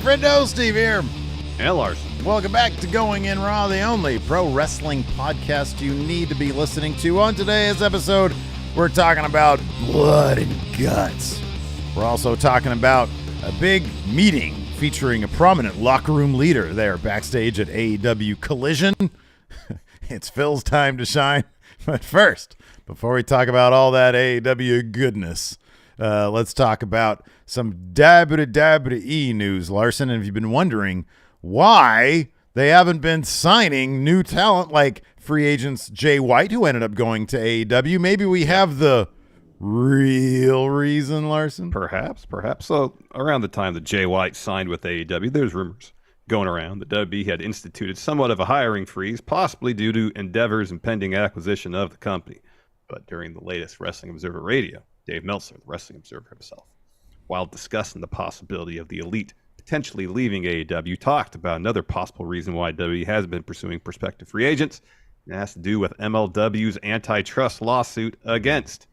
Friendo, Steve here. And Larson. Welcome back to Going In Raw, the only pro wrestling podcast you need to be listening to. On today's episode, we're talking about blood and guts. We're also talking about a big meeting featuring a prominent locker room leader there backstage at AEW Collision. It's Phil's time to shine. But first, before we talk about all that AEW goodness, let's talk about some WWE news, Larson. And if you've been wondering why they haven't been signing new talent like free agents Jay White, who ended up going to AEW, maybe we have the real reason, Larson? Perhaps. So around the time that Jay White signed with AEW, there's rumors going around that WWE had instituted somewhat of a hiring freeze, possibly due to Endeavor's impending acquisition of the company. But during the latest Wrestling Observer Radio, Dave Meltzer, the Wrestling Observer himself, while discussing the possibility of the Elite potentially leaving AEW, talked about another possible reason why WWE has been pursuing prospective free agents. It has to do with MLW's antitrust lawsuit against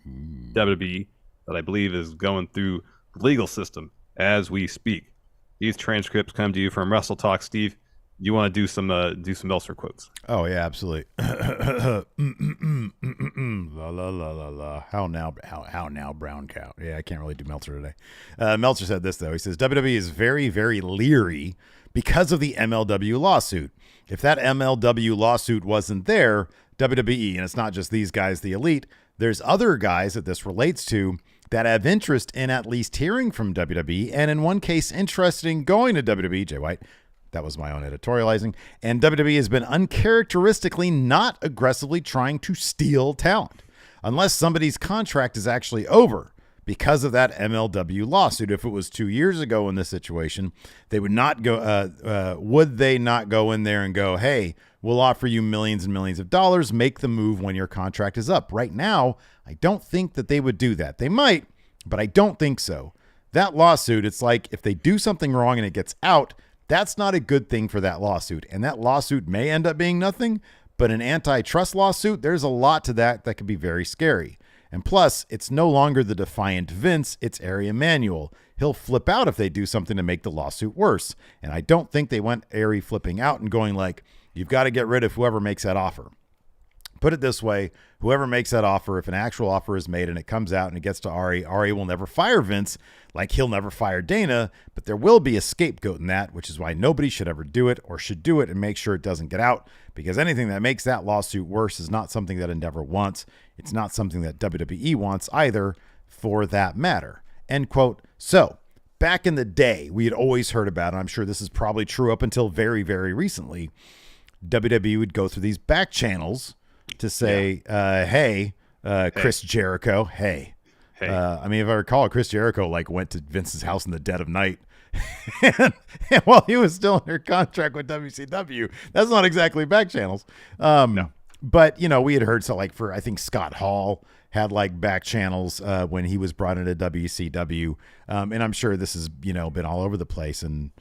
WWE that I believe is going through the legal system as we speak. These transcripts come to you from Wrestle Talk. Steve, you want to do some Meltzer quotes? Oh yeah, absolutely. La la la la la. How now, brown cow? Yeah, I can't really do Meltzer today. Meltzer said this though. He says WWE is very, very leery because of the MLW lawsuit. If that MLW lawsuit wasn't there, WWE, and it's not just these guys, the Elite, there's other guys that this relates to that have interest in at least hearing from WWE, and in one case, interested in going to WWE. Jay White, that was my own editorializing. And WWE has been uncharacteristically not aggressively trying to steal talent, unless somebody's contract is actually over because of that MLW lawsuit. If it was 2 years ago in this situation, they would not go. Would they not go in there and go, "Hey, we'll offer you millions and millions of dollars. Make the move when your contract is up"? Right now, I don't think that they would do that. They might, but I don't think so. That lawsuit, it's like if they do something wrong and it gets out, that's not a good thing for that lawsuit. And that lawsuit may end up being nothing, but an antitrust lawsuit, there's a lot to that could be very scary. And plus, it's no longer the defiant Vince, it's Ari Emanuel. He'll flip out if they do something to make the lawsuit worse. And I don't think they want Ari flipping out and going like, you've got to get rid of whoever makes that offer. Put it this way, whoever makes that offer, if an actual offer is made and it comes out and it gets to Ari will never fire Vince like he'll never fire Dana, but there will be a scapegoat in that, which is why nobody should ever do it or should do it and make sure it doesn't get out, because anything that makes that lawsuit worse is not something that Endeavor wants. It's not something that WWE wants either, for that matter. End quote. So, back in the day, we had always heard about, and I'm sure this is probably true up until very, very recently, WWE would go through these back channels to say, hey, Chris Jericho, hey. I mean, if I recall, Chris Jericho went to Vince's house in the dead of night and while he was still under contract with WCW. That's not exactly back channels. No. But, we had heard, so for, I think Scott Hall had back channels when he was brought into WCW. And I'm sure this has, been all over the place and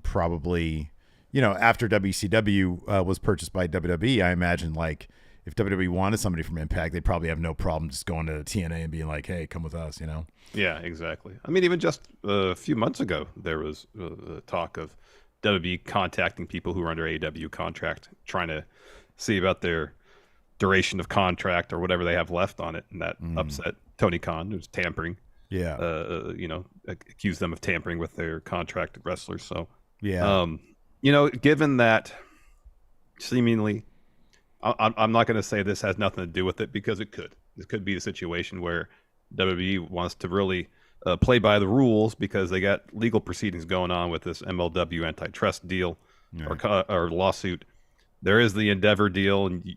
probably, after WCW was purchased by WWE, I imagine if WWE wanted somebody from Impact, they'd probably have no problem just going to TNA and being like, hey, come with us, Yeah, exactly. I mean, even just a few months ago, there was talk of WWE contacting people who were under AEW contract, trying to see about their duration of contract or whatever they have left on it. And that upset Tony Khan, who's tampering. Yeah. Accused them of tampering with their contracted wrestlers. So, yeah. Given that seemingly, I'm not going to say this has nothing to do with it, because it could. This could be a situation where WWE wants to really play by the rules because they got legal proceedings going on with this MLW antitrust deal or lawsuit. There is the Endeavor deal, and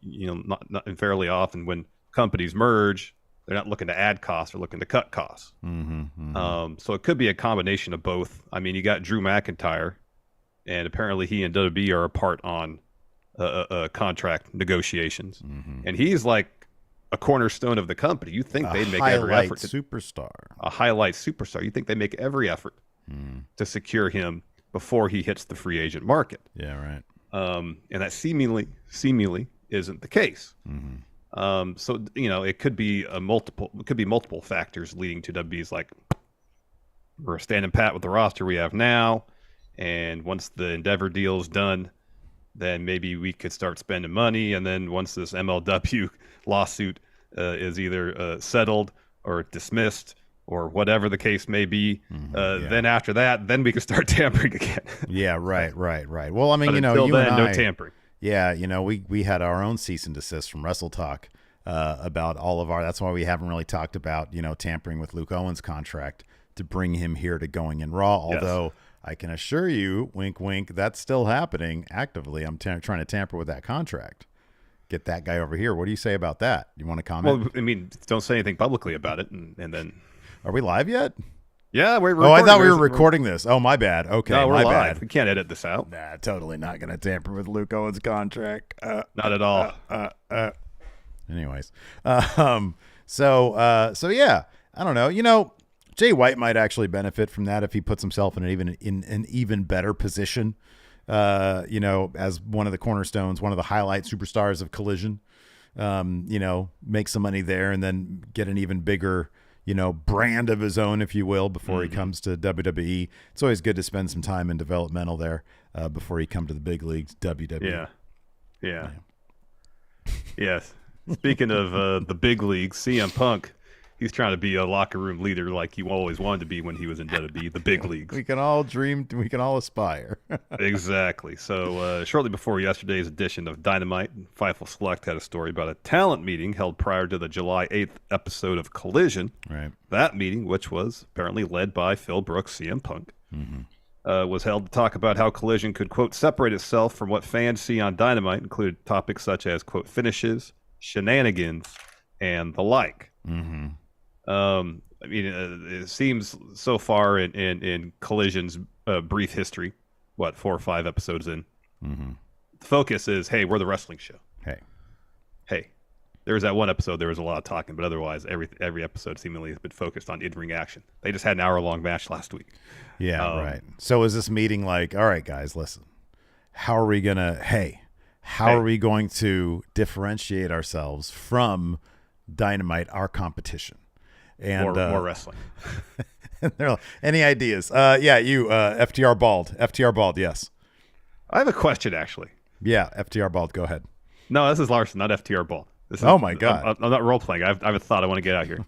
not fairly often when companies merge, they're not looking to add costs; they're looking to cut costs. So it could be a combination of both. I mean, you got Drew McIntyre, and apparently he and WWE are apart on contract negotiations, and he's like a cornerstone of the company. You think they'd make every effort to a highlight superstar. You think they make every effort to secure him before he hits the free agent market. Yeah, right. And that seemingly isn't the case. So it could be multiple factors leading to WWE's we're standing pat with the roster we have now, and once the Endeavor deal's done, then maybe we could start spending money. And then once this MLW lawsuit is either settled or dismissed or whatever the case may be, then after that, then we can start tampering again. Yeah, right. Well, I mean, but you know, until you then, and no I, tampering. yeah, you know, we had our own cease and desist from Wrestle Talk about all of our. That's why we haven't really talked about, you know, tampering with Luke Owen's contract to bring him here to Going in Raw. Although I can assure you, wink, wink, that's still happening actively. I'm trying to tamper with that contract. Get that guy over here. What do you say about that? You want to comment? Well, I mean, don't say anything publicly about it, and then. Are we live yet? Yeah, we're recording. Oh, I thought we were recording this. Oh, my bad. Okay, no, we're my live. bad. We can't edit this out. Nah, totally not going to tamper with Luke Owen's contract. Not at all. Anyways, so yeah, I don't know. You know, Jay White might actually benefit from that if he puts himself in an even better position. You know, as one of the cornerstones, one of the highlight superstars of Collision. You know, make some money there and then get an even bigger, you know, brand of his own, if you will, before he comes to WWE. It's always good to spend some time in developmental there before he come to the big leagues, WWE. Yeah. Yes. Speaking of the big leagues, CM Punk, he's trying to be a locker room leader like he always wanted to be when he was in WWE, the big leagues. We can all dream. We can all aspire. Exactly. So shortly before yesterday's edition of Dynamite, Fightful Select had a story about a talent meeting held prior to the July 8th episode of Collision. Right. That meeting, which was apparently led by Phil Brooks, CM Punk, was held to talk about how Collision could, quote, separate itself from what fans see on Dynamite, included topics such as, quote, finishes, shenanigans, and the like. I mean, it seems so far in Collision's brief history, 4 or 5 episodes in, the focus is, hey, we're the wrestling show. Hey, there was that one episode, there was a lot of talking, but otherwise every episode seemingly has been focused on in-ring action. They just had an hour-long match last week. Yeah, right. So is this meeting like, all right, guys, listen, how are we going to differentiate ourselves from Dynamite, our competition? And more wrestling. And they're like, any ideas? FTR Bald, yes. I have a question, actually. Yeah, FTR Bald, go ahead. No, this is Larson, not FTR Bald. Oh my God. I'm not role-playing. I have a thought I want to get out here.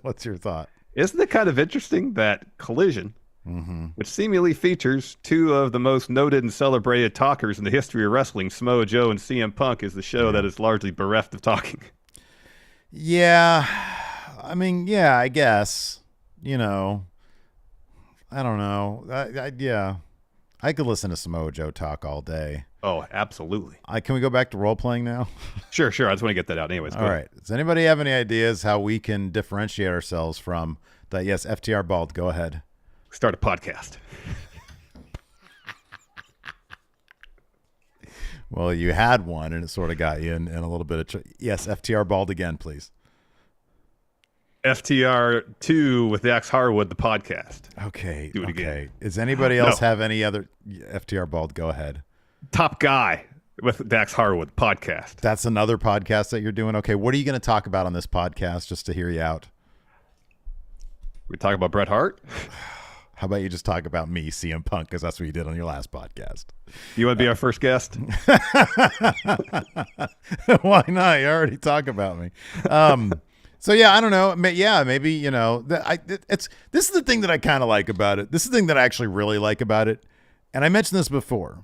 What's your thought? Isn't it kind of interesting that Collision, which seemingly features 2 of the most noted and celebrated talkers in the history of wrestling, Samoa Joe and CM Punk, is the show that is largely bereft of talking? Yeah. I mean, yeah, I guess, you know, I don't know. I could listen to Samoa Joe talk all day. Oh, absolutely. Can we go back to role playing now? Sure. I just want to get that out. Anyways, all right. Does anybody have any ideas how we can differentiate ourselves from that? Yes, FTR Bald, go ahead. Start a podcast. Well, you had one and it sort of got you in a little bit of yes, FTR Bald again, please. FTR2 with Dax Harwood, the podcast. Okay. Do it again. Does anybody else have any other FTR Bald? Go ahead. Top Guy with Dax Harwood podcast. That's another podcast that you're doing. Okay. What are you going to talk about on this podcast just to hear you out? We talk about Bret Hart. How about you just talk about me, CM Punk, because that's what you did on your last podcast. You want to be our first guest? Why not? You already talk about me. So yeah, I don't know. Yeah, maybe, you know, this is the thing that I kind of like about it. This is the thing that I actually really like about it. And I mentioned this before.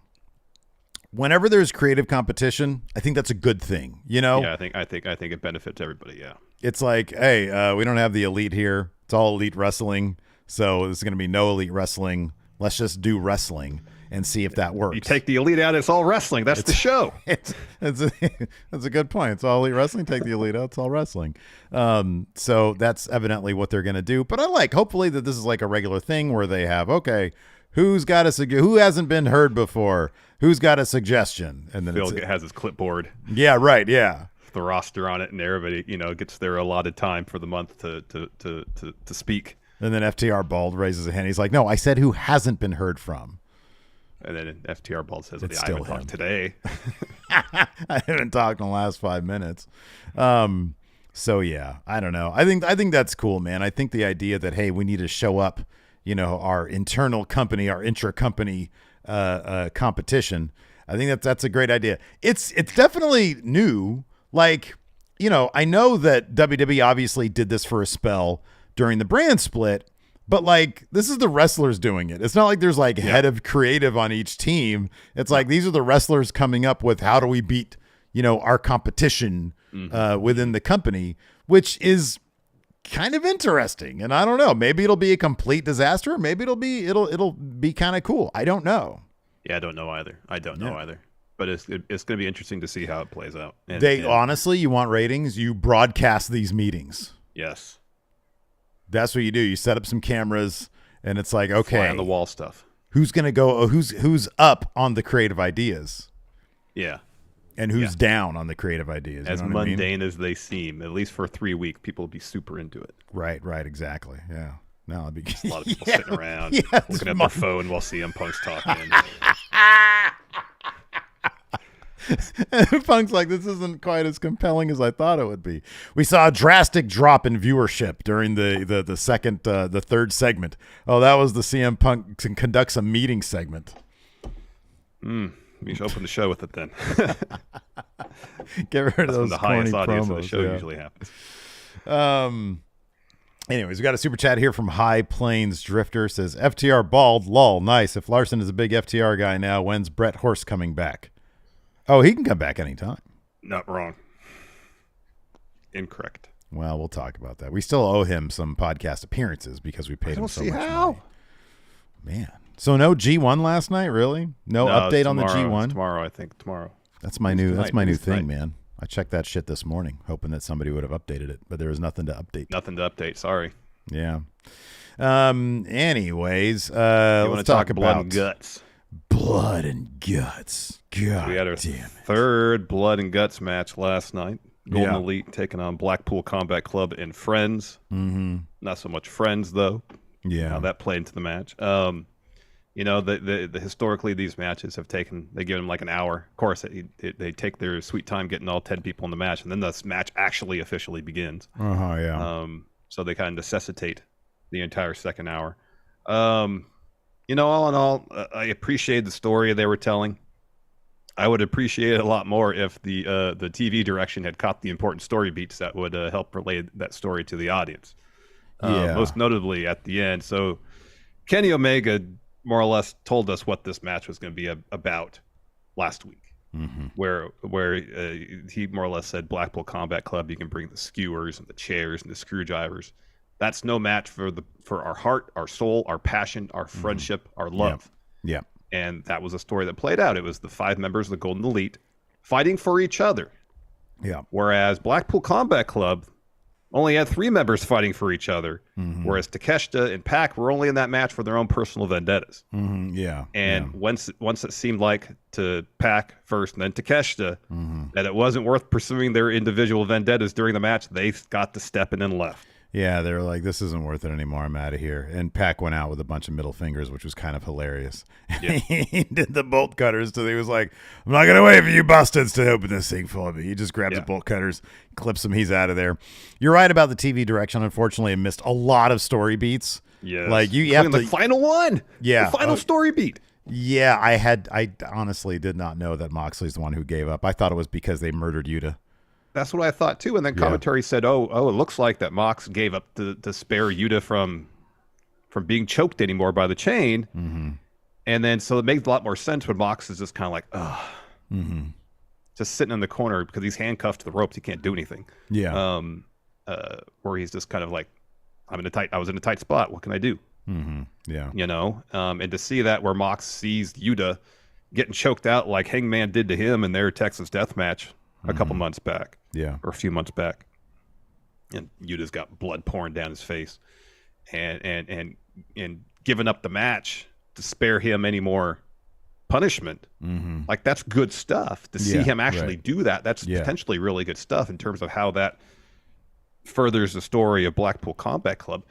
Whenever there's creative competition, I think that's a good thing, you know? Yeah, I think it benefits everybody, yeah. It's like, hey, we don't have the elite here. It's all elite wrestling. So there's going to be no elite wrestling. Let's just do wrestling and see if that works. You take the elite out, it's all wrestling. That's the show. That's a good point. It's all elite wrestling. Take the elite out, it's all wrestling. So that's evidently what they're going to do. But hopefully that this is like a regular thing where they have, okay, who hasn't been heard before? Who's got a suggestion? And then Phil has his clipboard. Yeah, right. Yeah. The roster on it, and everybody, you know, gets their allotted time for the month to speak. And then FTR Bald raises a hand. He's like, no, I said who hasn't been heard from. And then FTR Bald says, It's I still haven't him. talked today. I haven't talked in the last 5 minutes. So yeah, I don't know. I think that's cool, man. I think the idea that, hey, we need to show up, you know, our internal company, our intra-company competition. I think that's a great idea. It's definitely new. Like, I know that WWE obviously did this for a spell during the brand split, but like this is the wrestlers doing it. It's not like there's like head of creative on each team. It's like these are the wrestlers coming up with how do we beat, our competition within the company, which is kind of interesting. And I don't know, maybe it'll be a complete disaster. Maybe it'll be kind of cool. I don't know. Yeah, I don't know either. But it's going to be interesting to see how it plays out. And honestly, you want ratings, you broadcast these meetings. Yes. That's what you do. You set up some cameras and it's like, okay, fly on the wall stuff. Who's going to go, who's up on the creative ideas? Yeah. And who's down on the creative ideas? As mundane as they seem, at least for 3 weeks, people will be super into it. Right, exactly. Yeah. No, it'd be just a lot of people sitting around looking at their phone while CM Punk's talking. And Punk's like, this isn't quite as compelling as I thought it would be. We saw a drastic drop in viewership during the third segment. Oh, that was the CM Punk conducts a meeting segment. We should open the show with it then. Get rid of those the corny highest audience promos. of the show usually happens. Anyways, we got a super chat here from High Plains Drifter. Says FTR bald, lol, nice. If Larson is a big FTR guy now, when's Bret Horse coming back? Oh, he can come back anytime. Not wrong. Incorrect. Well, we'll talk about that. We still owe him some podcast appearances because we paid him so much money. Man. So no G1 last night, really? No update on the G1? Tomorrow, I think. Tomorrow. That's my new thing, man. I checked that shit this morning, hoping that somebody would have updated it, but there was nothing to update. Nothing to update. Sorry. Yeah. Anyways, let's talk about blood and guts. Blood and guts. God, we had our third blood and guts match last night. Golden Elite taking on Blackpool Combat Club and Friends. Mm-hmm. Not so much Friends though. Yeah, how that played into the match. The historically these matches have they give them like an hour. Of course, they take their sweet time getting all 10 people in the match, and then this match actually officially begins. So they kind of necessitate the entire second hour. All in all, I appreciate the story they were telling. I would appreciate it a lot more if the TV direction had caught the important story beats that would help relay that story to the audience. Most notably at the end. So Kenny Omega more or less told us what this match was going to be about last week, where he more or less said Blackpool Combat Club, you can bring the skewers and the chairs and the screwdrivers. That's no match for our heart, our soul, our passion, our friendship, our love. Yeah. And that was a story that played out. It was the 5 members of the Golden Elite fighting for each other. Yeah. Whereas Blackpool Combat Club only had 3 members fighting for each other. Whereas Takeshita and Pac were only in that match for their own personal vendettas. Yeah. And once it seemed like to Pac first and then Takeshita that it wasn't worth pursuing their individual vendettas during the match, they got to step in and left. Yeah, they were like, this isn't worth it anymore. I'm out of here. And Pac went out with a bunch of middle fingers, which was kind of hilarious. Yeah. He did the bolt cutters. So he was like, I'm not going to wait for you bastards to open this thing for me. He just grabs the bolt cutters, clips them. He's out of there. You're right about the TV direction. Unfortunately, it missed a lot of story beats. Yeah. Like you have the final one. Yeah. The final story beat. Yeah. I honestly did not know that Moxley's the one who gave up. I thought it was because they murdered Yuta. That's what I thought too. And then commentary said, "Oh, it looks like that Mox gave up to spare Yuta from being choked anymore by the chain." And then so it makes a lot more sense when Mox is just kind of like, just sitting in the corner because he's handcuffed to the ropes. He can't do anything. Yeah. Where he's just kind of like, I was in a tight spot. What can I do? Yeah. And to see that where Mox sees Yuta getting choked out like Hangman did to him in their Texas Death Match a couple months back. Yeah. Or a few months back. And Yuta's got blood pouring down his face. And giving up the match to spare him any more punishment. Like, that's good stuff. To see him actually do that, that's potentially really good stuff in terms of how that furthers the story of Blackpool Combat Club.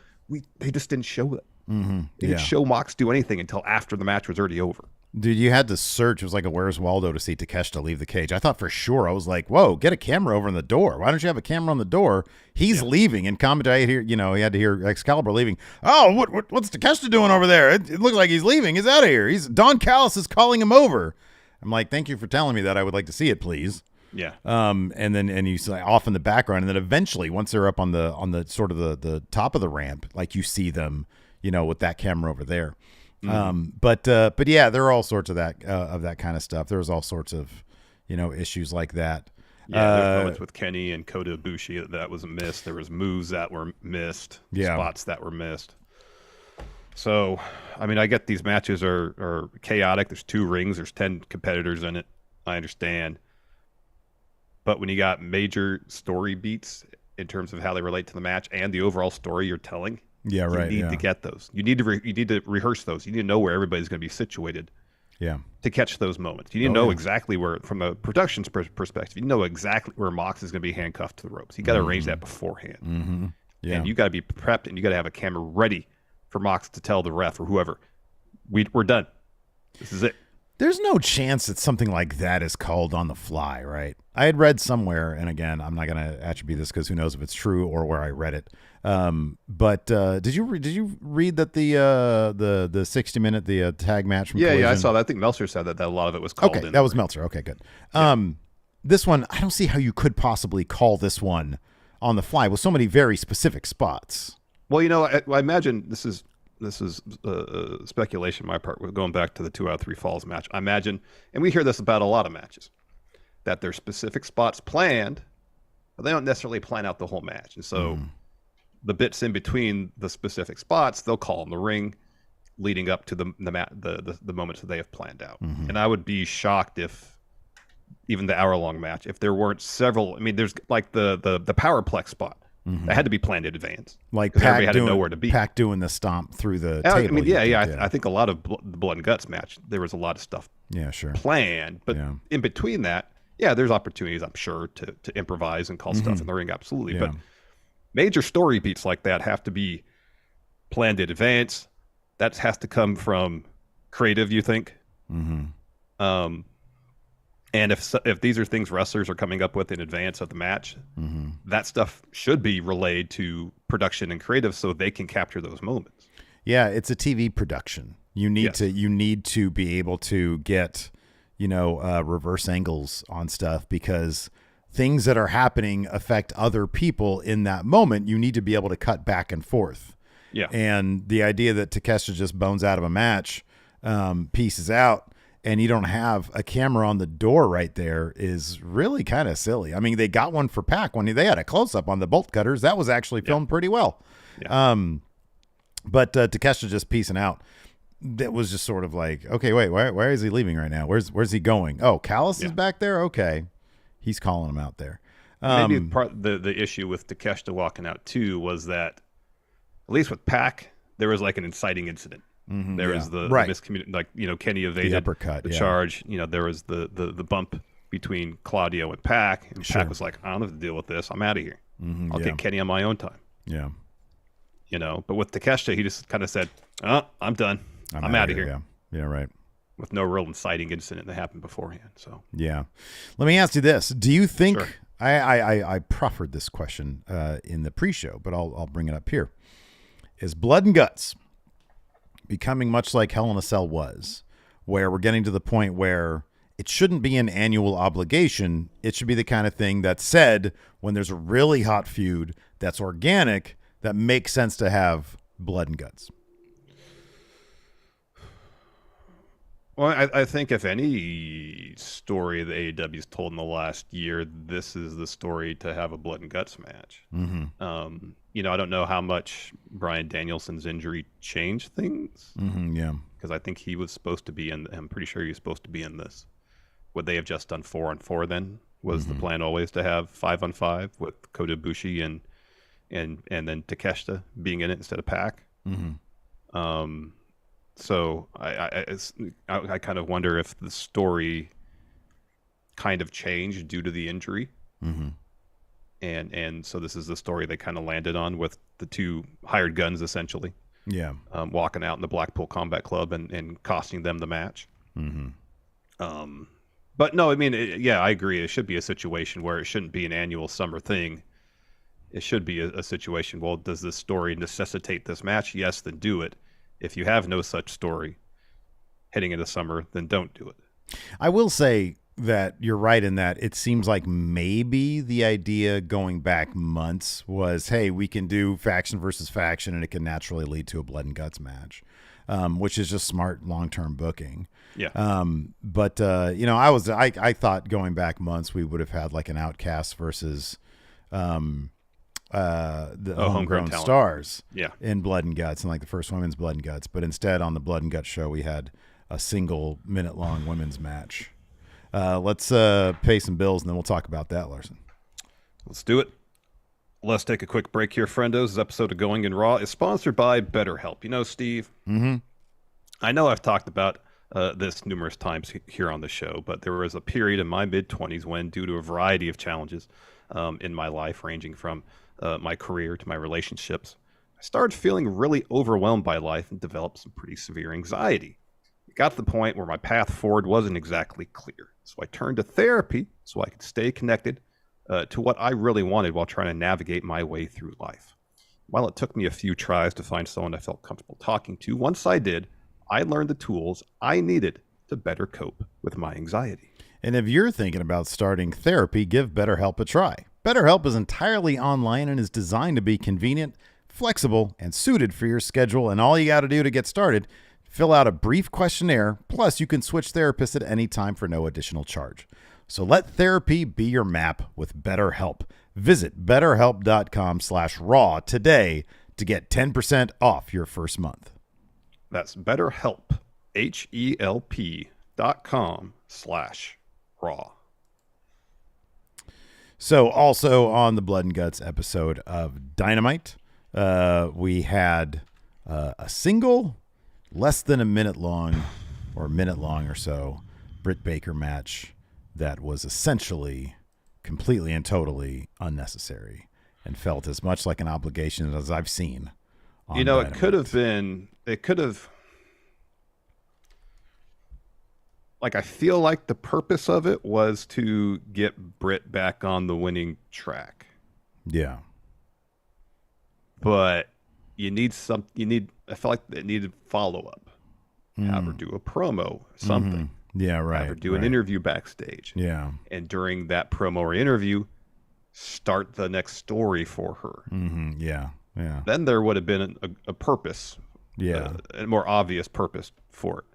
They just didn't show it. They didn't show Mox do anything until after the match was already over. Dude, you had to search. It was like a Where's Waldo to see Takeshita leave the cage. I thought for sure. I was like, whoa, get a camera over on the door. Why don't you have a camera on the door? He's leaving. And commentary here, he had to hear Excalibur leaving. Oh, what's Takeshita doing over there? It looks like he's leaving. He's out of here. Don Callis is calling him over. I'm like, thank you for telling me that. I would like to see it, please. Yeah. And you see off in the background, and then eventually once they're up on the sort of the top of the ramp, like you see them, with that camera over there. But yeah, there are all sorts of that kind of stuff. There was all sorts of, issues like that. Yeah, there's moments with Kenny and Kota Ibushi that was missed. There was moves that were missed, spots that were missed. So, I mean, I get these matches are chaotic. There's 2 rings. There's 10 competitors in it. I understand. But when you got major story beats in terms of how they relate to the match and the overall story you're telling, you need to get those. You need to rehearse those. You need to know where everybody's going to be situated. Yeah. To catch those moments, you need to know exactly where, from a production's perspective, you know exactly where Mox is going to be handcuffed to the ropes. You got to arrange that beforehand. Mm-hmm. Yeah. And you got to be prepped, and you got to have a camera ready for Mox to tell the ref or whoever, we're done. This is it. There's no chance that something like that is called on the fly, right? I had read somewhere, and again, I'm not going to attribute this because who knows if it's true or where I read it. But did you read that the 60-minute tag match from Collision? Yeah, I saw that. I think Meltzer said that a lot of it was called. Okay, that was Meltzer. Okay, good. This one, I don't see how you could possibly call this one on the fly with so many very specific spots. Well, I imagine this is speculation on my part. We're going back to the 2 out of 3 falls match. I imagine, and we hear this about a lot of matches, that there's specific spots planned, but they don't necessarily plan out the whole match. And so the bits in between the specific spots, they'll call in the ring, leading up to the moments that they have planned out. And I would be shocked if even the hour-long match, if there weren't several. I mean, there's like the Powerplex spot. That had to be planned in advance. Like everybody had to know where to be. Pac doing the stomp through the table. I mean, I think a lot of the Blood and Guts match, there was a lot of stuff planned. But in between that, there's opportunities, I'm sure, to improvise and call stuff in the ring, absolutely. Yeah. But major story beats like that have to be planned in advance. That has to come from creative, you think? And if these are things wrestlers are coming up with in advance of the match, that stuff should be relayed to production and creative so they can capture those moments. Yeah, it's a TV production. You need to be able to get, reverse angles on stuff because things that are happening affect other people in that moment. You need to be able to cut back and forth. Yeah. And the idea that Takeshita just bones out of a match, pieces out, and you don't have a camera on the door right there is really kind of silly. I mean, they got one for Pac when they had a close-up on the bolt cutters. That was actually filmed pretty well. Yeah. But Takeshita just piecing out, that was just sort of like, okay, wait, why is he leaving right now? Where's he going? Oh, Callis is back there? Okay. He's calling him out there. Maybe part the issue with Takeshita walking out, too, was that, at least with Pac, there was like an inciting incident. There was the miscommunication, like, Kenny evaded the uppercut, the charge. There was the bump between Claudio and Pac, and Pac was like, I don't have to deal with this. I'm out of here. I'll get Kenny on my own time. Yeah. But with Takeshita, he just kind of said, oh, I'm done. I'm out of here. Yeah, right. With no real inciting incident that happened beforehand. So yeah. Let me ask you this. Do you think I proffered this question in the pre-show, but I'll bring it up here. Is Blood and Guts becoming much like Hell in a Cell was, where we're getting to the point where it shouldn't be an annual obligation? It should be the kind of thing that's said when there's a really hot feud that's organic, that makes sense to have Blood and Guts. Well, I think if any story the AEW's told in the last year, this is the story to have a Blood and Guts match. I don't know how much Bryan Danielson's injury changed things. Because I think he was supposed to be in. I'm pretty sure he was supposed to be in this. Would they have just done 4-on-4 then? Was the plan always to have 5-on-5 with Kota Ibushi and then Takeshita being in it instead of Pac? So I kind of wonder if the story kind of changed due to the injury. And so this is the story they kind of landed on with the 2 hired guns, essentially. Yeah. Walking out in the Blackpool Combat Club and costing them the match. But no, I mean, I agree. It should be a situation where it shouldn't be an annual summer thing. It should be a situation. Well, does this story necessitate this match? Yes, then do it. If you have no such story heading into summer, then don't do it. I will say that you're right in that it seems like maybe the idea going back months was, hey, we can do faction versus faction and it can naturally lead to a blood and guts match, which is just smart long-term booking. Yeah. But I thought going back months we would have had like an Outcast versus the Homegrown Stars in Blood and Guts, and like the first women's Blood and Guts. But instead on the Blood and Guts show we had a single minute-long women's match. Let's pay some bills, and then we'll talk about that, Larson. Let's do it. Let's take a quick break here, friendos. This episode of Going in Raw is sponsored by BetterHelp. You know, Steve, I know I've talked about this numerous times here on the show, but there was a period in my mid-20s when, due to a variety of challenges in my life, ranging from my career to my relationships, I started feeling really overwhelmed by life and developed some pretty severe anxiety. It got to the point where my path forward wasn't exactly clear. So I turned to therapy so I could stay connected to what I really wanted while trying to navigate my way through life. While it took me a few tries to find someone I felt comfortable talking to, once I did, I learned the tools I needed to better cope with my anxiety. And if you're thinking about starting therapy, give BetterHelp a try. BetterHelp is entirely online and is designed to be convenient, flexible, and suited for your schedule. And all you got to do to get started, fill out a brief questionnaire, plus you can switch therapists at any time for no additional charge. So let therapy be your map with BetterHelp. Visit BetterHelp.com/raw today to get 10% off your first month. That's BetterHelp, HELP.com/raw. So also on the Blood and Guts episode of Dynamite, we had a single, less than a minute long or so, Brit Baker match that was essentially completely and totally unnecessary and felt as much like an obligation as I've seen on Dynamite. It could have, like, I feel like the purpose of it was to get Brit back on the winning track. Yeah. But I felt like it needed follow-up. Have her do a promo, something. Yeah, right. Have her do an interview backstage. Yeah. And during that promo or interview, start the next story for her. Yeah. Then there would have been a purpose. Yeah. A more obvious purpose for it.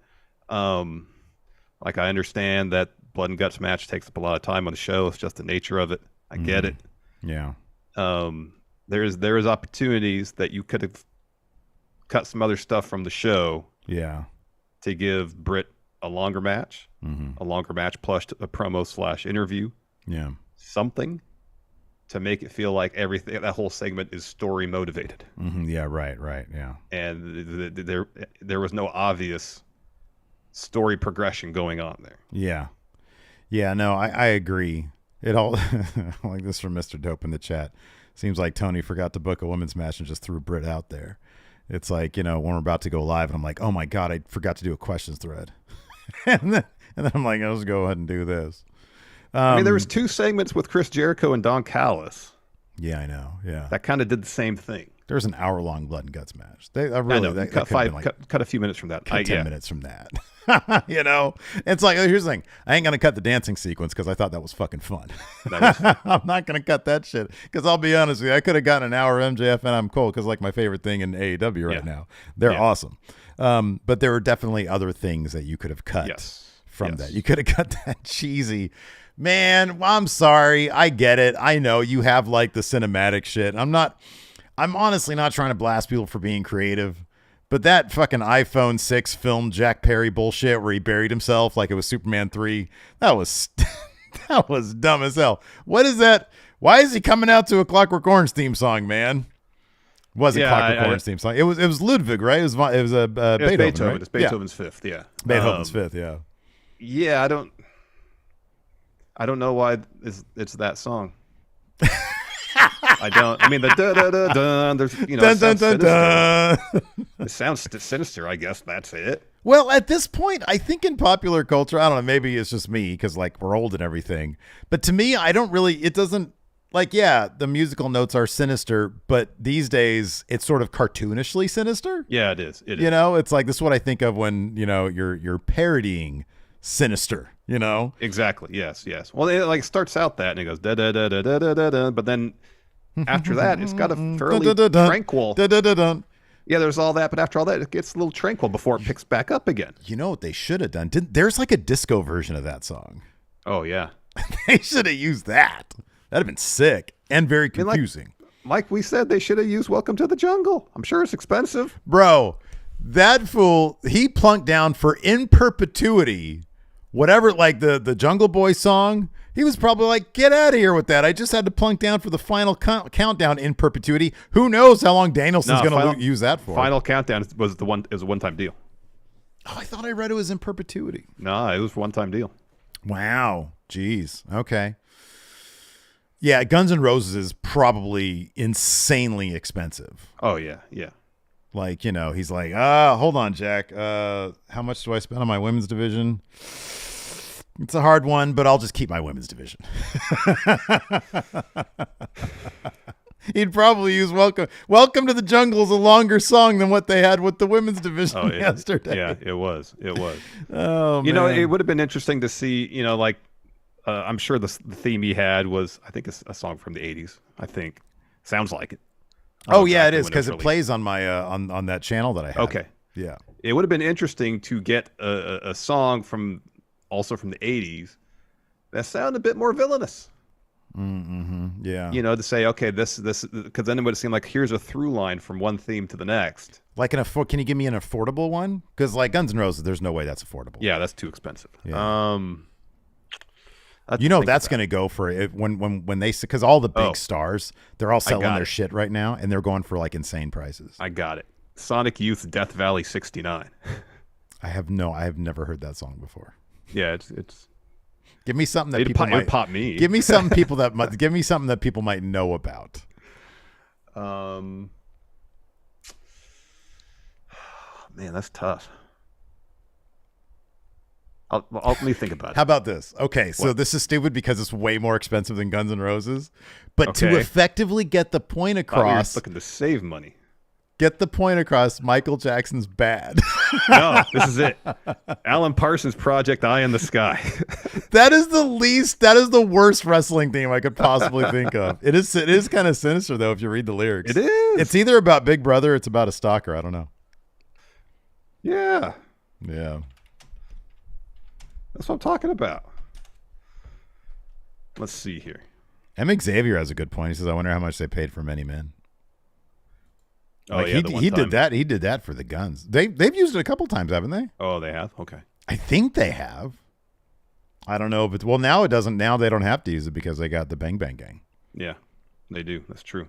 Like, I understand that Blood and Guts match takes up a lot of time on the show. It's just the nature of it. I get it. Yeah. There is opportunities that you could have cut some other stuff from the show. Yeah. To give Brit a longer match, plus a promo / interview. Yeah. Something to make it feel like everything, that whole segment is story motivated. Yeah. Right. Yeah. And there was no obvious story progression going on there. Yeah. No, I agree. It all like this from Mr. Dope in the chat. Seems like Tony forgot to book a women's match and just threw Brit out there. It's like, when we're about to go live and I'm like, oh my God, I forgot to do a questions thread. and then I'm like, I'll just go ahead and do this. I mean, there was 2 segments with Chris Jericho and Don Callis. Yeah, I know. Yeah. That kind of did the same thing. There's an hour-long Blood and Guts match. Cut a few minutes from that. Cut 10 minutes from that. It's like, here's the thing. I ain't going to cut the dancing sequence because I thought that was fucking fun. I'm not going to cut that shit because I'll be honest with you, I could have gotten an hour of MJF and Adam Cole because, like, my favorite thing in AEW right now. They're awesome. But there were definitely other things that you could have cut from that. You could have cut that cheesy... Man, I'm sorry. I get it. I know you have, like, the cinematic shit. I'm honestly not trying to blast people for being creative, but that fucking iPhone 6 film Jack Perry bullshit where he buried himself like it was Superman 3, that was that was dumb as hell. What is that? Why is he coming out to a Clockwork Orange theme song, man? Wasn't Clockwork Orange theme song. It was Ludwig, right? It was Beethoven. Right? It's Beethoven's Fifth, yeah. Beethoven's Fifth, yeah. Yeah, I don't know why it's that song. I don't. I mean, the da da da da. There's, dun, dun, dun, dun. It sounds sinister. I guess that's it. Well, at this point, I think in popular culture, I don't know, maybe it's just me because like we're old and everything. But to me, I don't really, it doesn't like, yeah, the musical notes are sinister, but these days it's sort of cartoonishly sinister. Yeah, it is. It is. You know, it's like this is what I think of when, you know, you're parodying sinister, you know? Exactly. Yes. Yes. Well, it like starts out that and it goes da da da da da da da da, but then after that, it's got a fairly tranquil. Yeah, there's all that, but after all that, it gets a little tranquil before it picks back up again. You know what they should have done? There's like a disco version of that song. Oh yeah, they should have used that. That'd have been sick and very confusing. Like we said, they should have used "Welcome to the Jungle." I'm sure it's expensive, bro. That fool, he plunked down for in perpetuity. Whatever, like the Jungle Boy song, he was probably like, get out of here with that. I just had to plunk down for the final countdown in perpetuity. Who knows how long Danielson's going to use that for? Final countdown was a one-time deal. Oh, I thought I read it was in perpetuity. No, it was a one-time deal. Wow. Jeez. Okay. Yeah, Guns N' Roses is probably insanely expensive. Oh, yeah. Yeah. Like, you know, he's like, hold on, Jack. How much do I spend on my women's division? It's a hard one, but I'll just keep my women's division. He'd probably use Welcome to the Jungle is a longer song than what they had with the women's division yesterday. Yeah, it was. It was. Oh, you know, it would have been interesting to see, you know, like, I'm sure the theme he had was, I think, a song from the 80s, I think. Sounds like it. Oh, yeah, it is, because it plays on my on that channel that I have. Okay. Yeah. It would have been interesting to get a song also from the 80s that sounded a bit more villainous. Mm-hmm. Yeah. You know, to say, okay, this, because then it would seem like here's a through line from one theme to the next. Like can you give me an affordable one? Because like Guns N' Roses, there's no way that's affordable. Yeah, that's too expensive. Yeah. You know that's going to go for it when they, because all the big stars, they're all selling their shit right now, and they're going for like insane prices. I got it. Sonic Youth Death Valley 69. I have never heard that song before. Yeah, it's. Give me something that people might pop me. Give me something give me something that people might know about. Man, that's tough. Let me think about it. How about this? Okay, so this is stupid because it's way more expensive than Guns N' Roses, but to effectively get the point across, looking to save money. Get the point across. Michael Jackson's Bad. No, this is it. Alan Parsons' Project Eye in the Sky. That is the worst wrestling theme I could possibly think of. It is kind of sinister though if you read the lyrics. It is. It's either about Big Brother or it's about a stalker. I don't know. Yeah. Yeah. That's what I'm talking about. Let's see here. M. Xavier has a good point. He says, I wonder how much they paid for Many Men. Oh, like yeah, he did that. He did that for the Guns. They've used it a couple times, haven't they? Oh, they have? Okay. I think they have. I don't know if it's, well, now it doesn't. Now they don't have to use it because they got the Bang Bang Gang. Yeah, they do. That's true.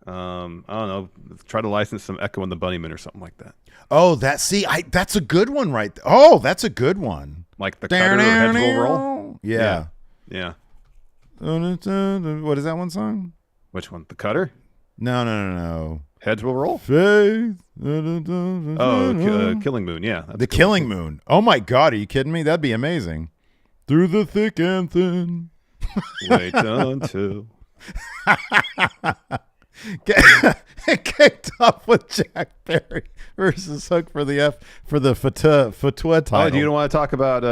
I don't know. Try to license some Echo and the Bunnymen or something like that. Oh, that's a good one, right? Oh, that's a good one. Like the Cutter or Heads Will Roll? Yeah. Yeah. What is that one song? Which one? The Cutter? No. Heads Will Roll? Faith. Killing Moon. Yeah. The Killing Moon. Oh, my God. Are you kidding me? That'd be amazing. Through the thick and thin. Wait until... Kicked off with Jack Perry versus Hook for the Fatwa title. Oh, do you want to talk about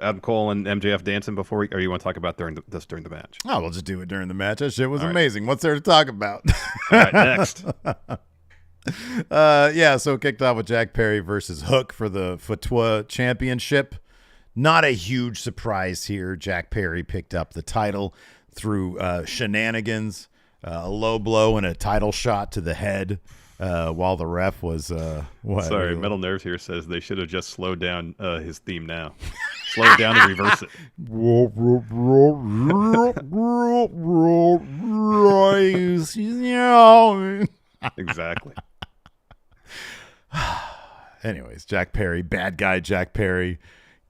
Adam Cole and MJF dancing before, or you want to talk about during the match? Oh, we'll just do it during the match. That shit was amazing. What's there to talk about? All right, next. So kicked off with Jack Perry versus Hook for the Fatwa Championship. Not a huge surprise here. Jack Perry picked up the title through shenanigans. A low blow and a title shot to the head while the ref was Sorry, Metal Nerves here says they should have just slowed down his theme now. Slow it down and reverse it. Exactly. Anyways, Jack Perry, bad guy Jack Perry,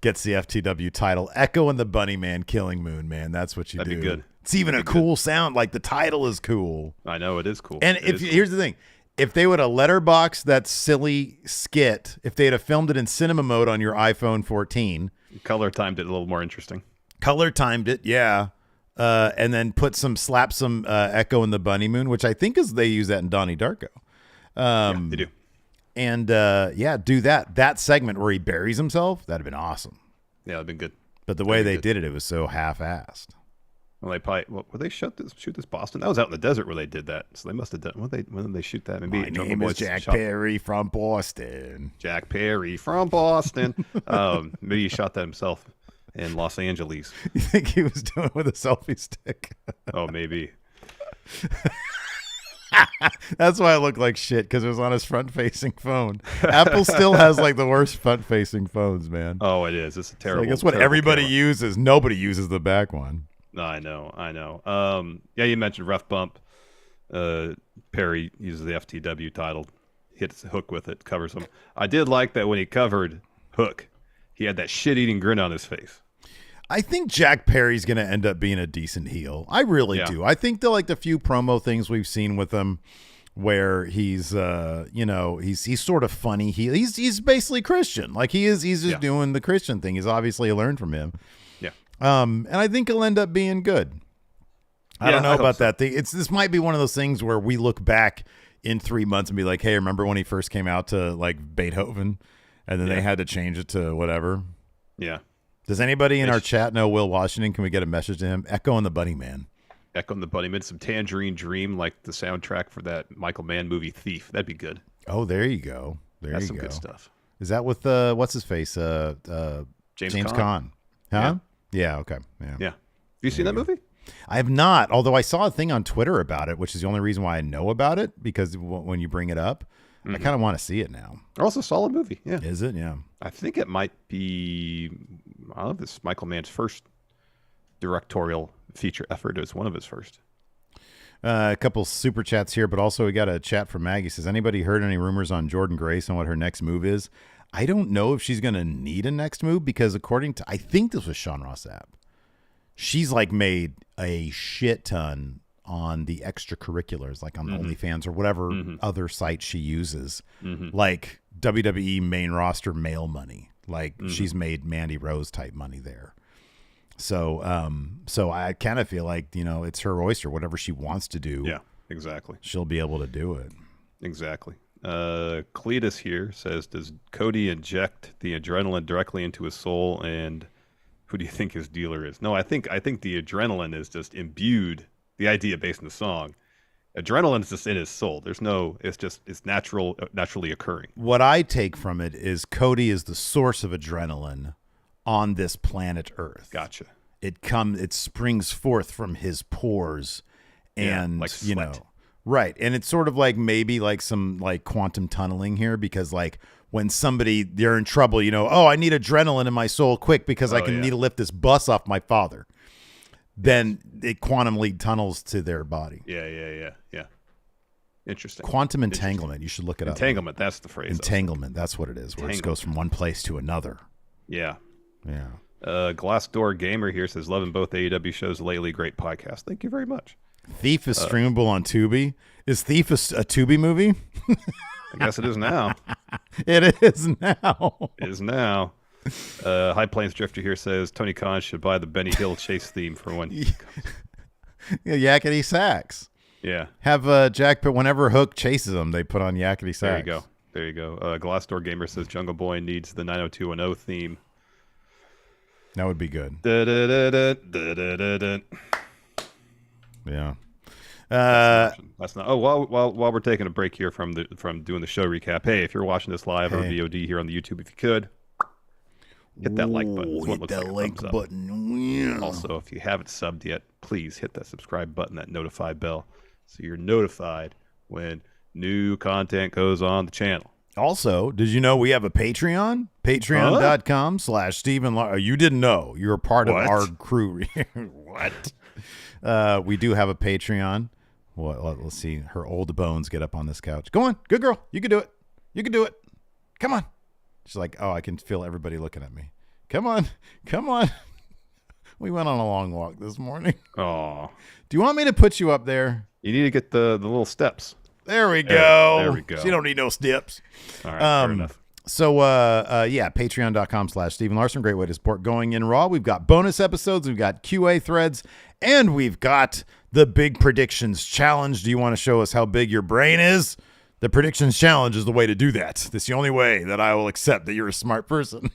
gets the FTW title. Echo and the Bunnyman Killing Moon, man. That's what you do. That'd be good. It's even a cool sound. Like the title is cool. I know it is cool. And here's the thing, If they would have letterboxed that silly skit, if they'd have filmed it in cinema mode on your iPhone 14. Color timed it a little more interesting. Color timed it, yeah. And then slap some Echo and the Bunny Moon, which I think they use that in Donnie Darko. Yeah, they do. And do that segment where he buries himself. That'd have been awesome. Yeah, that'd been good. But the way they did it was so half-assed. Well, they shoot this Boston? That was out in the desert where they did that. So they must have done. When did they shoot that? Maybe My name is Jack Perry from Boston. Jack Perry from Boston. Maybe he shot that himself in Los Angeles. You think he was doing it with a selfie stick? Oh, maybe. That's why it looked like shit, because it was on his front-facing phone. Apple still has like the worst front-facing phones, man. Oh, it is. It's a terrible. That's what everybody uses. Nobody uses the back one. I know. Yeah, you mentioned Rough Bump. Perry uses the FTW title, hits Hook with it, covers him. I did like that when he covered Hook, he had that shit-eating grin on his face. I think Jack Perry's going to end up being a decent heel. I really do. I think the few promo things we've seen with him where he's he's sort of funny. He's basically Christian. Like he's just doing the Christian thing. He's obviously learned from him. Yeah. And I think he'll end up being good. I don't know about that thing. This might be one of those things where we look back in 3 months and be like, hey, remember when he first came out to like Beethoven and then they had to change it to whatever? Yeah. Does anybody in our chat know Will Washington? Can we get a message to him? Echo and the Bunny Man. Echo and the Bunny Man. Some Tangerine Dream, like the soundtrack for that Michael Mann movie Thief. That'd be good. Oh, there you go. That's some good stuff. Is that with what's his face? James Caan. Huh? Yeah. Okay. Yeah. Yeah. Have you seen that movie? I have not. Although I saw a thing on Twitter about it, which is the only reason why I know about it, because when you bring it up, I kind of want to see it now. Also, solid movie. Yeah. Is it? Yeah. I think it might be. I don't know if it's Michael Mann's first directorial feature effort. It was one of his first. A couple super chats here, but also we got a chat from Maggie. Says, anybody heard any rumors on Jordan Grace and what her next move is? I don't know if she's going to need a next move because according to, I think this was Sean Ross Sapp, she's like made a shit ton on the extracurriculars, like on OnlyFans or whatever other site she uses, like WWE main roster male money. Like she's made Mandy Rose type money there. So I kind of feel like, it's her oyster, whatever she wants to do. Yeah, exactly. She'll be able to do it. Exactly. Cletus here says, does Cody inject the adrenaline directly into his soul? And who do you think his dealer is? No, I think the adrenaline is just imbued. The idea based on the song, adrenaline is just in his soul. It's naturally occurring. What I take from it is Cody is the source of adrenaline on this planet Earth. Gotcha. It springs forth from his pores, and like sweat. Right. And it's sort of like maybe like some like quantum tunneling here, because like when they're in trouble, I need adrenaline in my soul quick because I need to lift this bus off my father. Then it quantumly tunnels to their body. Yeah. Interesting. Quantum entanglement. You should look it up. Entanglement. That's the phrase. Entanglement. That's what it is. Where it just goes from one place to another. Yeah. Yeah. Glassdoor Gamer here says, loving both AEW shows lately. Great podcast. Thank you very much. Thief is streamable on Tubi. Is Thief a Tubi movie? I guess it is now. It is now. It is now. High Plains Drifter here says Tony Khan should buy the Benny Hill chase theme for when he comes. Yakety sax. Yeah. Have Jack put whenever Hook chases them, they put on Yakety sax. There you go. Glassdoor Gamer says Jungle Boy needs the 90210 theme. That would be good. Yeah. That's not. Oh, while we're taking a break here from doing the show recap. Hey, if you're watching this live or VOD here on the YouTube, if you could hit that like button. Hit that like button. Also, if you haven't subbed yet, please hit that subscribe button, that notify bell, so you're notified when new content goes on the channel. Also, did you know we have a Patreon? Patreon.com/Stephen Larson. You didn't know. You're a part of our crew. What? We do have a Patreon. Let's see. Her old bones get up on this couch. Go on. Good girl. You can do it. You can do it. Come on. She's like, oh, I can feel everybody looking at me. Come on. Come on. We went on a long walk this morning. Oh. Do you want me to put you up there? You need to get the little steps. There we go. There we go. She don't need no steps. All right, fair enough. So, patreon.com/Stephen Larson. Great way to support Going In Raw. We've got bonus episodes. We've got QA threads. And we've got the Big Predictions Challenge. Do you want to show us how big your brain is? The Predictions Challenge is the way to do that. That's the only way that I will accept that you're a smart person.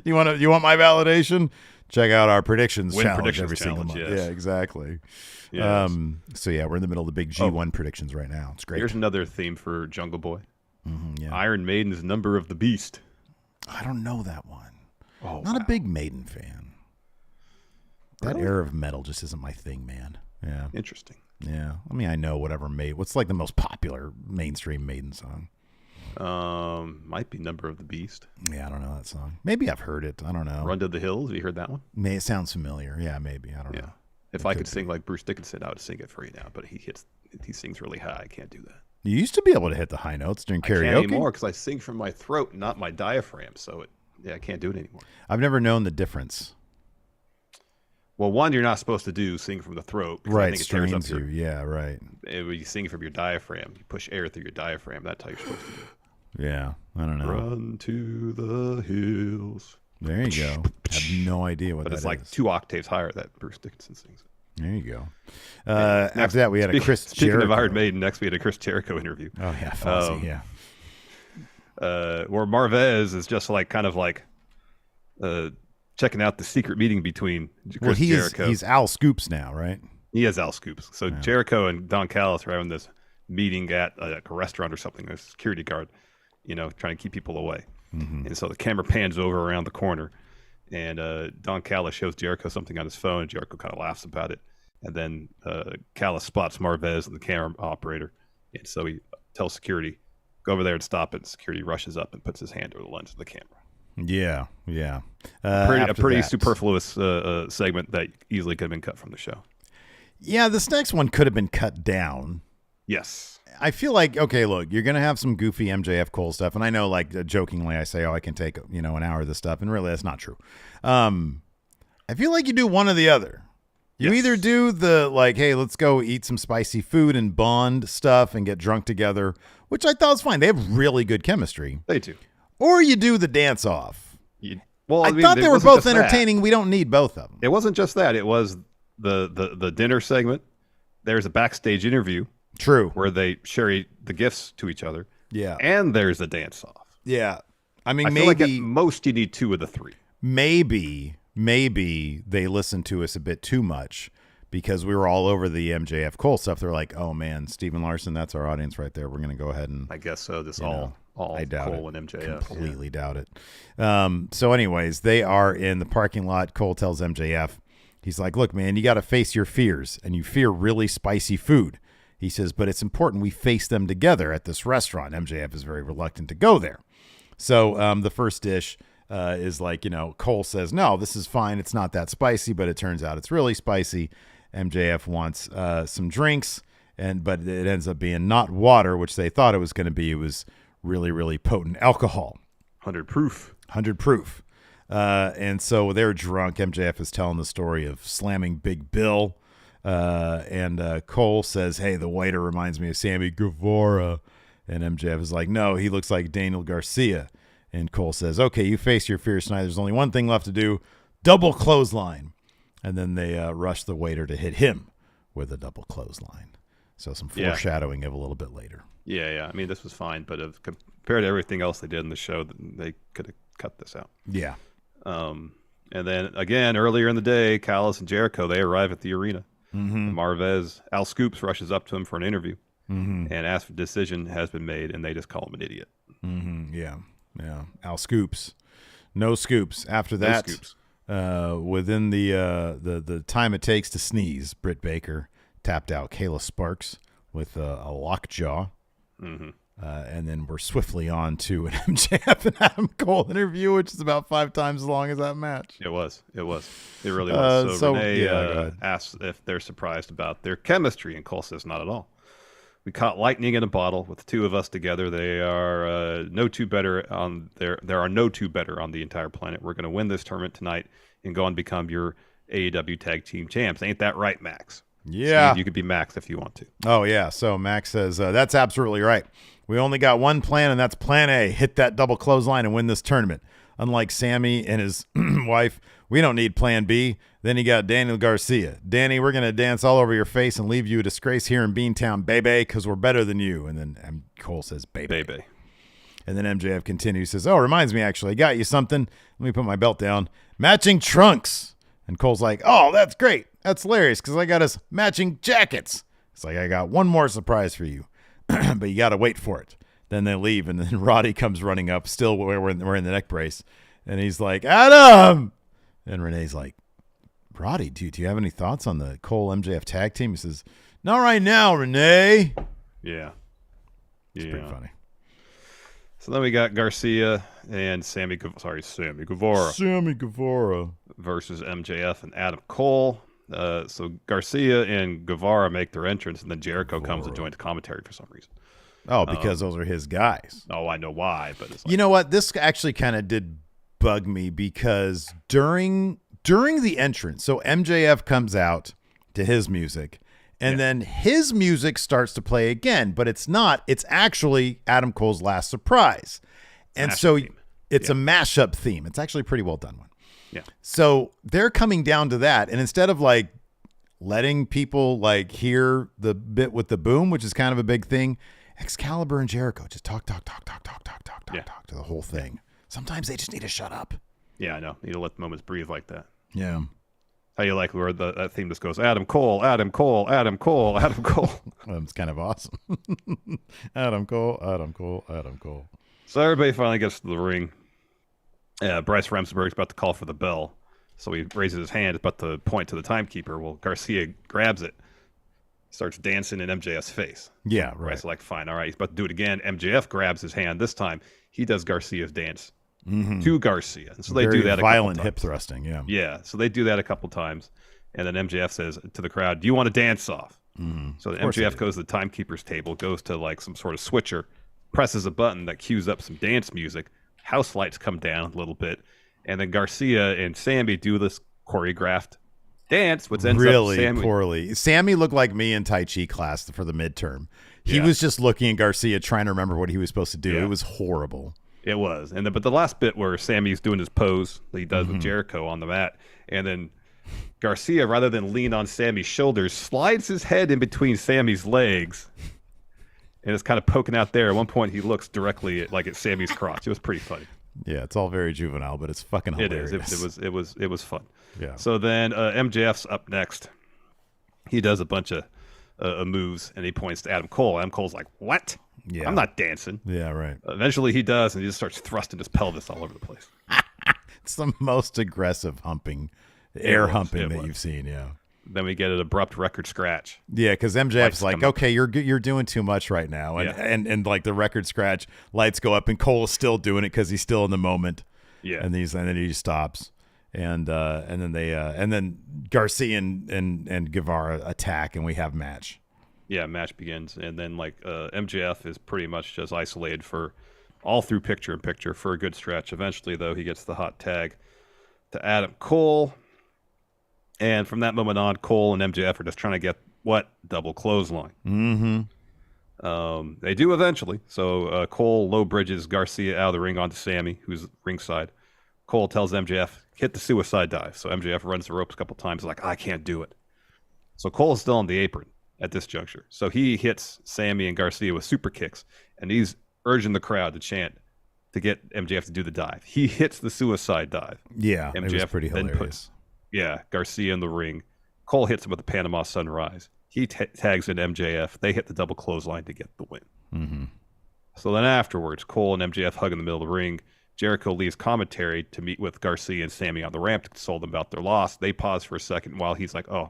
You want my validation? Check out our Predictions Challenge every single month. Yes. Yeah, exactly. Yes. We're in the middle of the big G1 predictions right now. It's great. Here's another theme for Jungle Boy. Yeah. Iron Maiden's Number of the Beast. I don't know that one. Oh, Not a big Maiden fan. That Really? era of metal just isn't my thing, man. Yeah. Interesting. Yeah. I mean, I know whatever what's like the most popular mainstream Maiden song? Might be Number of the Beast. Yeah, I don't know that song. Maybe I've heard it. I don't know. Run to the Hills. Have you heard that one? It sounds familiar. Yeah, maybe. I don't know. If I could sing like Bruce Dickinson, I would sing it for you now. But he sings really high. I can't do that. You used to be able to hit the high notes during karaoke. I can't anymore because I sing from my throat, not my diaphragm. So I can't do it anymore. I've never known the difference. Well, one, you're not supposed to sing from the throat. Right, I think it tears up strains you. Yeah, right. When you sing from your diaphragm, you push air through your diaphragm. That's how you're supposed to do it. Yeah, I don't know. Run to the hills. There you go. I have no idea what that is. But it's like 2 octaves higher that Bruce Dickinson sings. There you go. After that, we had a Chris Jericho. Speaking of Iron Maiden, next we had a Chris Jericho interview. Oh, yeah, Fozzy, yeah. Where Marvez is just kind of checking out the secret meeting between Chris Jericho. He's Al Scoops now, right? He has Al Scoops. So Jericho and Don Callis are having this meeting at a restaurant or something, a security guard, trying to keep people away. Mm-hmm. And so the camera pans over around the corner, and Don Callis shows Jericho something on his phone, and Jericho kind of laughs about it. And then Callis spots Marvez and the camera operator, and so he tells security, go over there and stop it. Security rushes up and puts his hand over the lens of the camera. Yeah. A pretty superfluous segment that easily could have been cut from the show. Yeah, this next one could have been cut down. Yes. I feel like, okay, look, you're going to have some goofy MJF Cole stuff. And I know, jokingly, I say, I can take, an hour of this stuff. And really, that's not true. I feel like you do one or the other. You either do the, hey, let's go eat some spicy food and bond stuff and get drunk together, which I thought was fine. They have really good chemistry. They do. Or you do the dance off. I thought they were both entertaining. That. We don't need both of them. It wasn't just that. It was the dinner segment. There's a backstage interview. True. Where they share the gifts to each other. Yeah. And there's a dance off. Yeah. I mean, feel like at most you need 2 of the 3. Maybe they listened to us a bit too much because we were all over the MJF Cole stuff. They're like, oh man, Stephen Larson, that's our audience right there. We're going to go ahead and. I guess so. I doubt Cole it. And MJF. Completely doubt it. So anyways, they are in the parking lot. Cole tells MJF, he's like, look, man, you got to face your fears, and you fear really spicy food. He says, but it's important we face them together at this restaurant. MJF is very reluctant to go there. So the first dish is Cole says, no, this is fine. It's not that spicy, but it turns out it's really spicy. MJF wants some drinks, but it ends up being not water, which they thought it was going to be. It was really, really potent alcohol. 100 proof. 100 proof. And so they're drunk. MJF is telling the story of slamming Big Bill. And Cole says, hey, the waiter reminds me of Sammy Guevara. And MJF is like, no, he looks like Daniel Garcia. And Cole says, okay, you face your fears tonight. There's only one thing left to do. Double clothesline. And then they rush the waiter to hit him with a double clothesline. So some foreshadowing of a little bit later. Yeah. I mean, this was fine, but compared to everything else they did in the show, they could have cut this out. Yeah. And then, again, earlier in the day, Callis and Jericho, they arrive at the arena. Mm-hmm. Marvez, Al Scoops rushes up to him for an interview and asks if a decision has been made, and they just call him an idiot. Mm-hmm. Yeah. Al Scoops. No scoops. After that, within the time it takes to sneeze, Brit Baker tapped out Kayla Sparks with a lockjaw. Mm-hmm. And then we're swiftly on to an MJF and Adam Cole interview, which is about 5 times as long as that match. It was. It really was. So Renee asks if they're surprised about their chemistry, and Cole says not at all. We caught lightning in a bottle with the 2 of us together. They are no two better on there are no 2 better on the entire planet. We're going to win this tournament tonight and go on to become your AEW Tag Team Champs. Ain't that right, Max? Yeah. So you could be Max if you want to. Oh, yeah. So Max says, that's absolutely right. We only got one plan, and that's plan A. Hit that double clothesline and win this tournament. Unlike Sammy and his wife, we don't need plan B. Then you got Daniel Garcia. Danny, we're going to dance all over your face and leave you a disgrace here in Beantown, baby, because we're better than you. And then Cole says, baby. Baby. And then MJF continues, says, oh, reminds me, actually, I got you something. Let me put my belt down. Matching trunks. And Cole's like, oh, that's great. That's hilarious because I got us matching jackets. It's like, I got one more surprise for you, but you got to wait for it. Then they leave, and then Roddy comes running up, still wearing the neck brace. And he's like, Adam! And Renee's like, Roddy, do you have any thoughts on the Cole MJF tag team? He says, not right now, Renee. Yeah. It's pretty funny. So then we got Garcia and Sammy Guevara. Sammy Guevara. Versus MJF and Adam Cole. So Garcia and Guevara make their entrance, and then Jericho comes to join the commentary for some reason. Oh, because those are his guys. Oh, I know why, but it's like, you know what? This actually kind of did bug me because during the entrance, so MJF comes out to his music, and then his music starts to play again, but it's not. It's actually Adam Cole's last surprise. And so it's a mashup theme. It's actually a pretty well done one. Yeah. So they're coming down to that, and instead of like letting people like hear the bit with the boom, which is kind of a big thing, Excalibur and Jericho just talk to the whole thing. Sometimes they just need to shut up. Yeah, I know. You need to let the moments breathe like that. Yeah. How you like where that theme just goes, Adam Cole, Adam Cole, Adam Cole, Adam Cole. It's kind of awesome. Adam Cole, Adam Cole, Adam Cole. So everybody finally gets to the ring. Bryce Remsburg's about to call for the bell. So he raises his hand, about to point to the timekeeper. Well, Garcia grabs it, starts dancing in MJF's face. Yeah, right. Bryce is like, fine, all right. He's about to do it again. MJF grabs his hand. This time, he does Garcia's dance to Garcia. And so they do that a couple violent times. hip thrusting, yeah. Yeah, so they do that a couple times. And then MJF says to the crowd, do you want to dance off? So MJF goes to the timekeeper's table, goes to like some sort of switcher, presses a button that cues up some dance music. House lights come down a little bit. And then Garcia and Sammy do this choreographed dance, which ends really up Sammy poorly. Sammy looked like me in Tai Chi class for the midterm. He was just looking at Garcia trying to remember what he was supposed to do. It was horrible. It was. And then, but the last bit where Sammy's doing his pose that he does with Jericho on the mat, and then Garcia, rather than lean on Sammy's shoulders, slides his head in between Sammy's legs and is kind of poking out there. At one point, he looks directly at Sammy's crotch. It was pretty funny. Yeah, it's all very juvenile, but it's fucking hilarious. It is. It was fun. Yeah. So then MJF's up next. He does a bunch of moves, and he points to Adam Cole. Adam Cole's like, "What? Yeah. I'm not dancing." Yeah, right. Eventually, he does, and he just starts thrusting his pelvis all over the place. It's the most aggressive humping, air humping that you've seen. Yeah. Then we get an abrupt record scratch. Yeah, because MJF's like, okay, you're doing too much right now, and like the record scratch, lights go up, and Cole is still doing it because he's still in the moment. Yeah, and then he stops, and then Garcia and Guevara attack, and we have match. Yeah, match begins, and then MJF is pretty much just isolated for all through picture in picture for a good stretch. Eventually, though, he gets the hot tag to Adam Cole. And from that moment on, Cole and MJF are just trying to get double clothesline. They do eventually. So Cole low bridges Garcia out of the ring onto Sammy, who's ringside. Cole tells MJF, hit the suicide dive. So MJF runs the ropes a couple times, like, I can't do it. So Cole is still on the apron at this juncture. So he hits Sammy and Garcia with super kicks, and he's urging the crowd to chant to get MJF to do the dive. He hits the suicide dive. Yeah, MJF it was pretty hilarious. Garcia in the ring. Cole hits him with the Panama Sunrise. He tags in MJF. They hit the double clothesline to get the win. So then afterwards, Cole and MJF hug in the middle of the ring. Jericho leaves commentary to meet with Garcia and Sammy on the ramp to console them about their loss. They pause for a second while he's like, oh,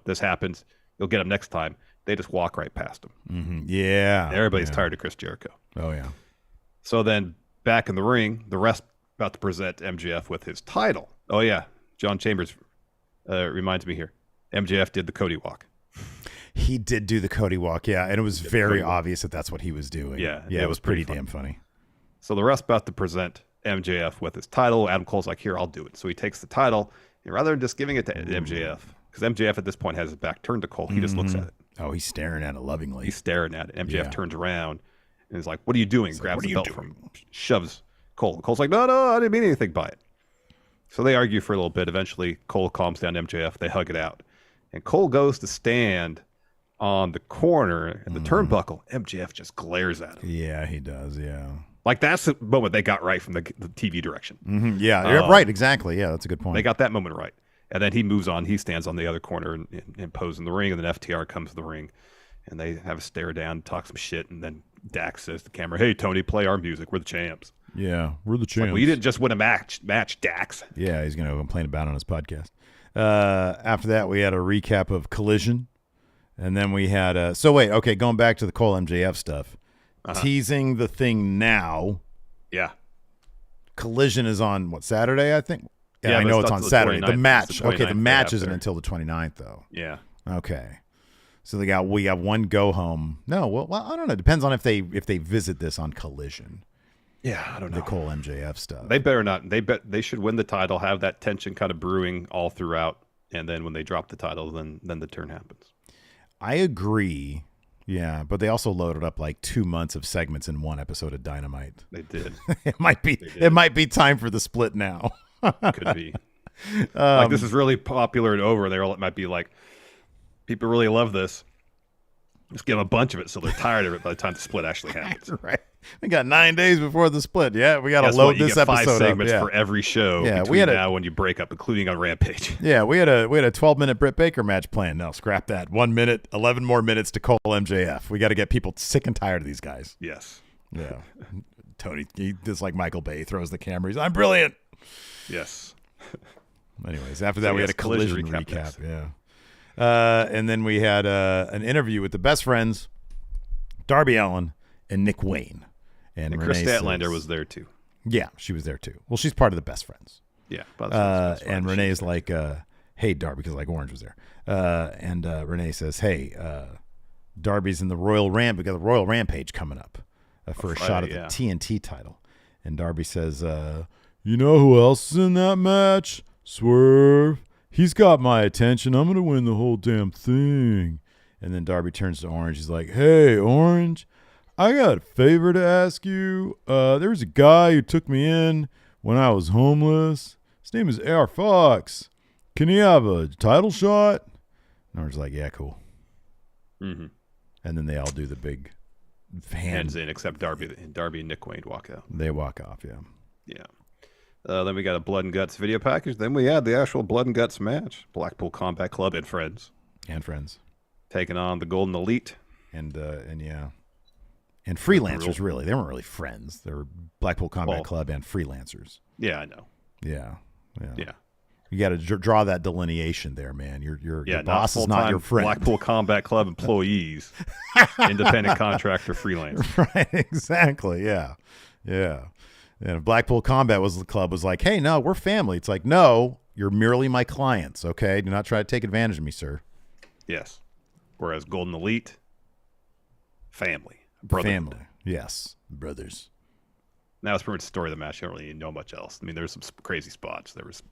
this happens. You'll get him next time. They just walk right past him. Yeah. Everybody's tired of Chris Jericho. Oh, yeah. So then back in the ring, the rest about to present MJF with his title. Oh, yeah. John Chambers reminds me here. MJF did the Cody walk. He did do the Cody walk, yeah, and it was very obvious that that's what he was doing. Yeah, it was pretty damn funny. So the rest about to present MJF with his title. Adam Cole's like, here, I'll do it. So he takes the title, and rather than just giving it to MJF, because MJF at this point has his back turned to Cole. He just looks at it. Oh, he's staring at it lovingly. He's staring at it. MJF turns around and is like, "What are you doing?" Grabs the belt from him, shoves Cole. Cole's like, "No, I didn't mean anything by it." So they argue for a little bit. Eventually, Cole calms down MJF. They hug it out. And Cole goes to stand on the corner at the turnbuckle. MJF just glares at him. Yeah, he does, yeah. Like, that's the moment they got right from the TV direction. Mm-hmm. Yeah, you're right, exactly. Yeah, that's a good point. They got that moment right. And then he moves on. He stands on the other corner and poses in the ring. And then FTR comes to the ring. And they have a stare down, talk some shit. And then Dax says to the camera, "Hey, Tony, play our music. We're the champs." Yeah, we're the champs. Like, well, you didn't just win a match, Dax. Yeah, he's going to complain about it on his podcast. After that, we had a recap of Collision. And then we had going back to the Cole MJF stuff. Teasing the thing now. Yeah. Collision is on, Saturday, I think? Yeah, I know it's on Saturday. The match. The match isn't after. until the 29th, though. Yeah. Okay. So we got one go home. No, well, I don't know. Depends on if they visit this on Collision. Yeah, I don't know. The Cole MJF stuff. They better not. They should win the title, have that tension kind of brewing all throughout, and then when they drop the title, then the turn happens. I agree. Yeah, but they also loaded up like 2 months of segments in one episode of Dynamite. They did. It might be time for the split now. Could be. Like, this is really popular and over. It might be like, people really love this. Just give them a bunch of it so they're tired of it by the time the split actually happens. Right. We got 9 days before the split. Yeah, we got to load this episode 5 segments for every show. Yeah, between now when you break up, including on Rampage. Yeah, we had a 12-minute Brit Baker match planned. No, scrap that. 1 minute, 11 more minutes to Cole MJF. We got to get people sick and tired of these guys. Yes. Yeah. Tony, just like Michael Bay, throws the camera. He's, "I'm brilliant." Yes. Anyways, after that, we had a collision recap. Yeah. And then we had an interview with the best friends, Darby Allin and Nick Wayne. And Chris Statlander was there too. Yeah, she was there too. Well, she's part of the best friends. Yeah. And Renee's like, "Hey, Darby," because like Orange was there. And Renee says, "Hey, Darby's in the Royal Rampage coming up for a shot at the TNT title." And Darby says, "You know who else is in that match? Swerve. He's got my attention. I'm going to win the whole damn thing." And then Darby turns to Orange. He's like, "Hey, Orange, I got a favor to ask you. There was a guy who took me in when I was homeless. His name is AR Fox. Can he have a title shot?" And Orange's like, "Yeah, cool." Mm-hmm. And then they all do the big hands in, except Darby and Nick Wayne walk out. They walk off, yeah. Yeah. Then we got a Blood and Guts video package. Then we had the actual Blood and Guts match. Blackpool Combat Club and Friends. Taking on the Golden Elite. And freelancers, really. They weren't really friends. They were Blackpool Combat Club and freelancers. Yeah, I know. Yeah. You got to draw that delineation there, man. Your boss is not your friend. Blackpool Combat Club employees, independent contractor, freelance. Right, exactly. Yeah. And if Blackpool Combat Club was like, "Hey, no, we're family." It's like, "No, you're merely my clients, okay? Do not try to take advantage of me, sir." Yes. Whereas Golden Elite, family. Brotherhood. Family. Yes. Brothers. Now it's pretty much the story of the match. I don't really know much else. I mean, there's some crazy spots. There was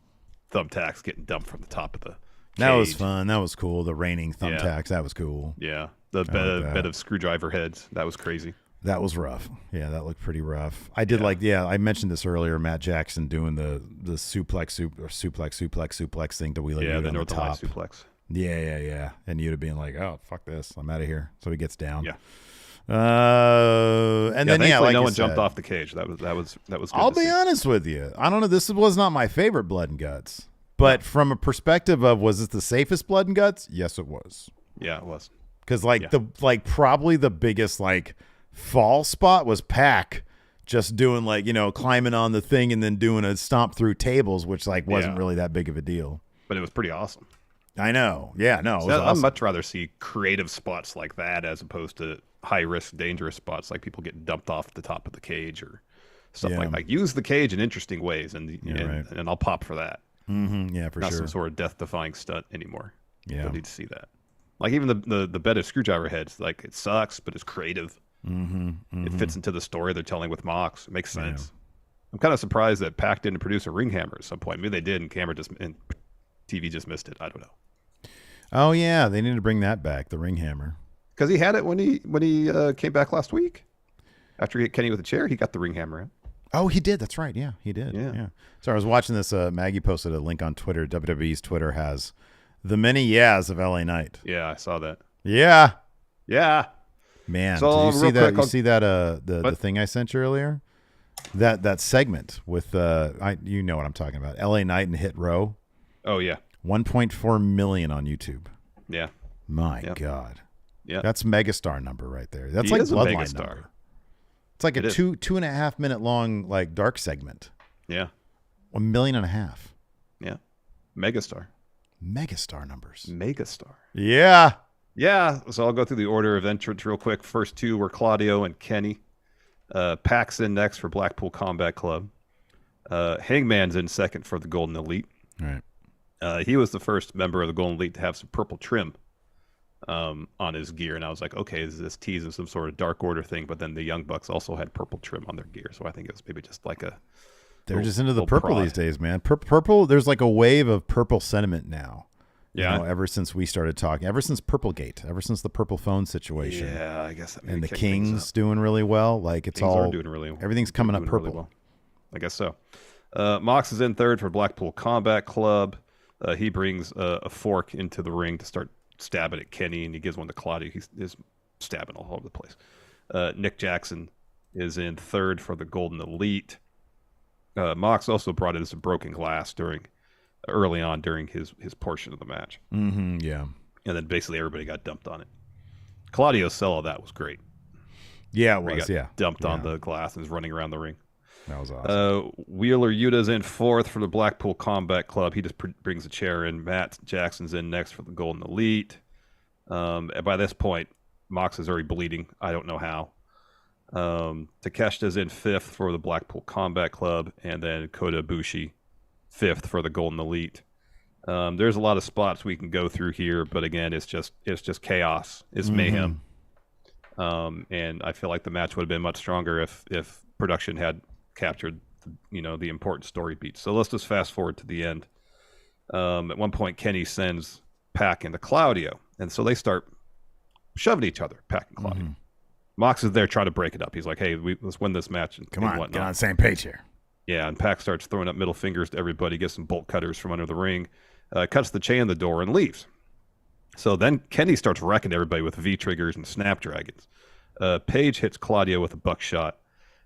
thumbtacks getting dumped from the top of the cage. That was fun. That was cool. The raining thumbtacks. That was cool. Yeah. The bed of screwdriver heads. That was crazy. That was rough. Yeah, that looked pretty rough. I did I mentioned this earlier, Matt Jackson doing the suplex thing to Wheeler Yuta the on Northern the top. Lights suplex. Yeah. And Yuta being like, "Oh, fuck this. I'm out of here." So he gets down. Yeah. And then like no one said, jumped off the cage. That was good. I'll be honest with you. I don't know. This was not my favorite Blood and Guts, but from a perspective of, was this the safest Blood and Guts? Yes, it was. Yeah, it was. Because probably the biggest fall spot was Pac just doing climbing on the thing and then doing a stomp through tables, which wasn't really that big of a deal. But it was pretty awesome. I know. Yeah, no. It was awesome. I'd much rather see creative spots like that as opposed to high risk, dangerous spots like people getting dumped off the top of the cage or stuff like that. Use the cage in interesting ways, and I'll pop for that. Mm-hmm. Yeah, for Not sure. some sort of death-defying stunt anymore. Yeah, don't need to see that. Like even the bed of screwdriver heads, it sucks, but it's creative. Mm-hmm. It fits into the story they're telling with Mox. It makes sense. Yeah. I'm kind of surprised that Pac didn't produce a ring hammer at some point. Maybe they did, and TV just missed it. I don't know. Oh yeah, they need to bring that back, the ring hammer. Because he had it when he came back last week. After he hit Kenny with a chair, he got the ring hammer in. Oh, he did. That's right. Yeah, he did. Yeah. So I was watching this. Maggie posted a link on Twitter. WWE's Twitter has the many yeahs of LA Knight. Yeah, I saw that. Yeah. Yeah. Man, So, did you see that? quick, You see that? The thing I sent you earlier. That segment with you know what I'm talking about. LA Knight and Hit Row. Oh yeah. 1.4 million on YouTube. Yeah. My God. Yeah. That's megastar number right there. That's He like is a Bloodline megastar. number. It's like a 2.5 minute long like dark segment. Yeah. 1.5 million. Yeah. Megastar numbers. Megastar. Yeah. Yeah. So I'll go through the order of entrance real quick. First two were Claudio and Kenny. Pac's in next for Blackpool Combat Club. Hangman's in second for the Golden Elite. All right. He was the first member of the Golden Elite to have some purple trim on his gear, and I was like, okay, is this teasing some sort of Dark Order thing? But then the Young Bucks also had purple trim on their gear, so I think it was maybe just like a. They're just into the purple these days, man. Purple. There's like a wave of purple sentiment now. Yeah. You know, ever since we started talking, ever since Purplegate, ever since the purple phone situation. Yeah, I guess. And the Kings doing really well. Like it's Kings all are doing really well. Everything's coming up purple. Really well. I guess so. Mox is in third for Blackpool Combat Club. He brings a fork into the ring to start stabbing at Kenny, and he gives one to Claudio. He's stabbing all over the place. Nick Jackson is in third for the Golden Elite. Mox also brought in some broken glass early on during his portion of the match. Mm-hmm, yeah. And then basically everybody got dumped on it. Claudio's sell of that was great. Yeah, it was. He got dumped on the glass and is running around the ring. That was awesome. Wheeler Yuta's in fourth for the Blackpool Combat Club. He just brings a chair in. Matt Jackson's in next for the Golden Elite. By this point, Mox is already bleeding. I don't know how. Takeshita's in fifth for the Blackpool Combat Club, and then Kota Ibushi fifth for the Golden Elite. There's a lot of spots we can go through here, but again, it's just chaos. It's mayhem. And I feel like the match would have been much stronger if production had captured the important story beats. So let's just fast forward to the end. At one point, Kenny sends Pac into Claudio, and so they start shoving each other, Pac and Claudio. Mox is there trying to break it up. He's like, hey, let's win this match. And Come on, whatnot. get on the same page here. Yeah, and Pac starts throwing up middle fingers to everybody, gets some bolt cutters from under the ring, cuts the chain in the door, and leaves. So then Kenny starts wrecking everybody with V-triggers and snapdragons. Page hits Claudio with a buckshot,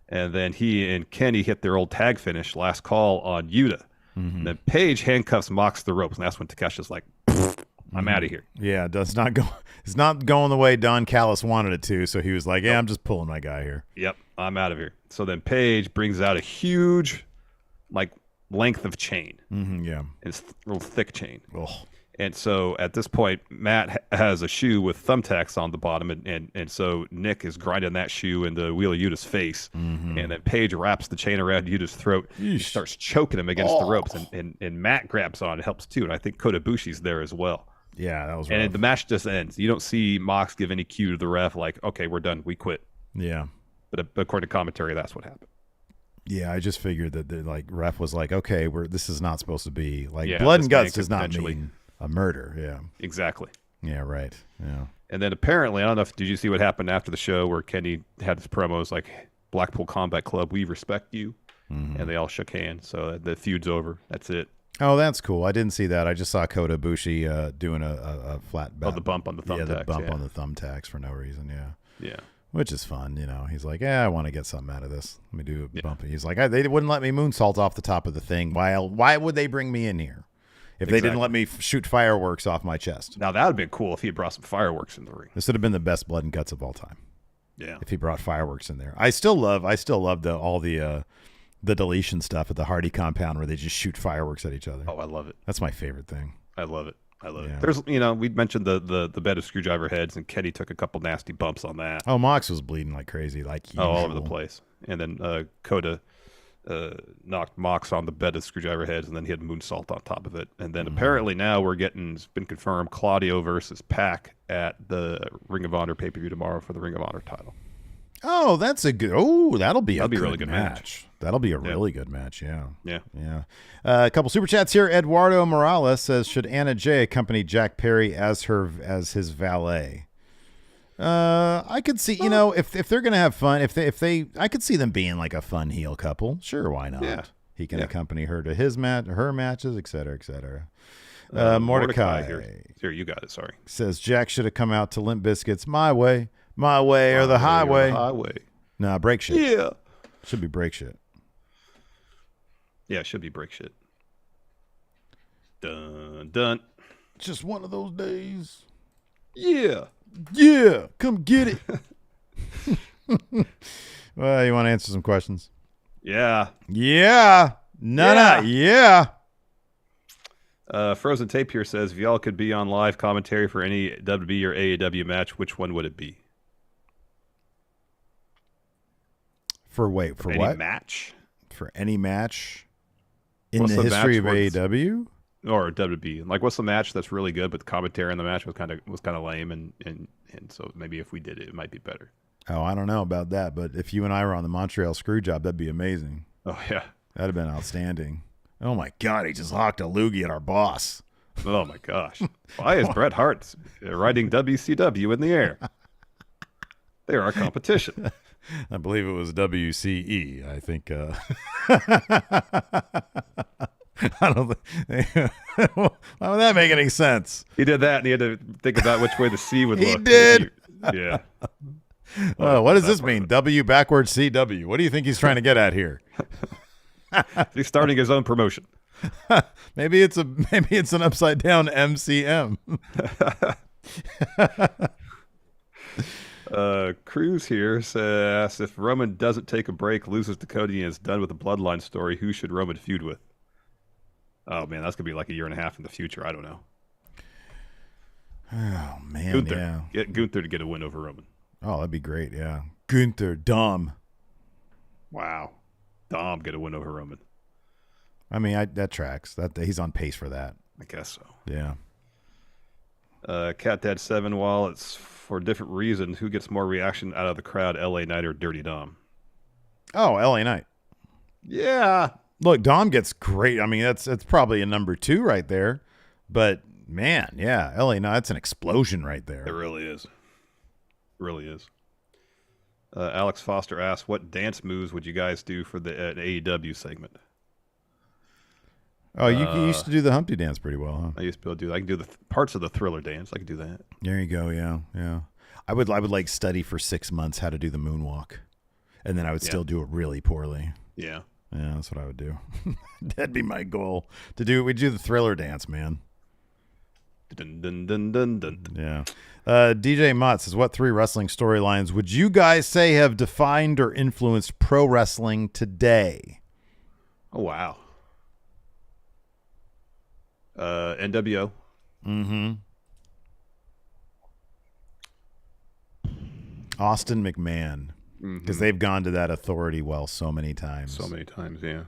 and then he and Kenny hit their old tag finish, last call on Yuta. And then Page handcuffs Mox to the ropes, and that's when Takeshi's like, I'm out of here. Yeah, it's not going the way Don Callis wanted it to, so he was like, I'm just pulling my guy here. Yep, I'm out of here. So then Page brings out a huge, length of chain. Yeah. It's a real thick chain. Ugh. And so at this point, Matt has a shoe with thumbtacks on the bottom, and so Nick is grinding that shoe into Wheeler Yuta's face, and then Paige wraps the chain around Yuta's throat, and starts choking him against the ropes, and Matt grabs on and helps too, and I think Kota Ibushi's there as well. Yeah, that was rough. And the match just ends. You don't see Mox give any cue to the ref like, okay, we're done, we quit. Yeah. But according to commentary, that's what happened. Yeah, I just figured that the ref was like, okay, this is not supposed to be Yeah, blood and guts this does not mean a murder. Yeah. Exactly. Yeah, right. Yeah. And then apparently, I don't know did you see what happened after the show where Kenny had his promos like, Blackpool Combat Club, we respect you. And they all shook hands. So the feud's over. That's it. Oh, that's cool. I didn't see that. I just saw Kota Ibushi doing a flat the bump on the thumbtacks. Yeah, the bump on the thumbtacks for no reason. Yeah. Yeah. Which is fun, He's like, I want to get something out of this. Let me do a bump. He's like, they wouldn't let me moonsault off the top of the thing. Why would they bring me in here if they didn't let me shoot fireworks off my chest? Now that would have been cool if he had brought some fireworks in the ring. This would have been the best blood and guts of all time. Yeah. If he brought fireworks in there. I still love all the deletion stuff at the Hardy compound where they just shoot fireworks at each other. Oh, I love it. That's my favorite thing. I love it. There's, we mentioned the bed of screwdriver heads, and Kenny took a couple nasty bumps on that. Oh, Mox was bleeding like crazy, all over the place. And then Kota knocked Mox on the bed of screwdriver heads, and then he had moonsault on top of it. And then apparently now it's been confirmed, Claudio versus Pac at the Ring of Honor pay-per-view tomorrow for the Ring of Honor title. Oh, that's a good. Oh, that'll be a really good match. That'll be a really good match. Yeah. Yeah. A couple super chats here. Eduardo Morales says, "Should Anna Jay accompany Jack Perry as his valet?" I could see, if they're gonna have fun, if they, I could see them being like a fun heel couple. Sure, why not? Yeah. He can accompany her to her matches, et cetera, et cetera. Mordecai here, you got it. Sorry. Says Jack should have come out to Limp Bizkit's My Way or the Highway. Nah, break shit. Yeah. Should be break shit. Yeah, it should be break shit. Dun. Just one of those days. Yeah. Yeah. Come get it. Well, you want to answer some questions? Yeah. Yeah. No. Yeah. Frozen Tape here says, if y'all could be on live commentary for any WWE or AEW match, which one would it be? For any what? Match? For any match in the history of AEW? Or WWE. Like, what's the match that's really good, but the commentary in the match was kind of lame, and so maybe if we did it, it might be better. Oh, I don't know about that, but if you and I were on the Montreal Screwjob, that'd be amazing. Oh, yeah. That'd have been outstanding. Oh, my God, he just hocked a loogie at our boss. Oh, my gosh. Why is Bret Hart riding WCW in the air? They're our competition. I believe it was WCE, I think. I don't think. Why would that make any sense? He did that, and he had to think about which way the C would look. He did. Yeah. What does this mean? W backwards CW. What do you think he's trying to get at here? He's starting his own promotion. Maybe it's an upside down MCM. Cruz here says, if Roman doesn't take a break, loses to Cody, and is done with the bloodline story, who should Roman feud with? Oh, man, that's going to be like a year and a half in the future. I don't know. Oh, man, Gunther. yeah. Get Gunther to get a win over Roman. Oh, that'd be great, yeah. Gunther, Dom. Wow. Dom get a win over Roman. I mean, that tracks. He's on pace for that. I guess so. Yeah. Cat Dad 7, while it's for different reasons, who gets more reaction out of the crowd, LA Knight or Dirty Dom? Oh, LA Knight. Yeah. Look, Dom gets great. I mean, that's probably a number 2 right there. But, man, yeah, LA Knight, that's an explosion right there. It really is. Really is. Alex Foster asks, what dance moves would you guys do for the AEW segment? Oh, you used to do the Humpty dance pretty well, huh? I used to be able to do that. I can do the parts of the Thriller dance. I can do that. There you go. Yeah. I would like study for 6 months how to do the moonwalk, and then I would still do it really poorly. Yeah. Yeah, that's what I would do. That'd be my goal to do. We'd do the Thriller dance, man. Dun, dun, dun, dun, dun. Yeah. DJ Mott says, what 3 wrestling storylines would you guys say have defined or influenced pro wrestling today? Oh, wow. NWO. Mm-hmm. Austin McMahon. Because they've gone to that authority well so many times. So many times, yeah.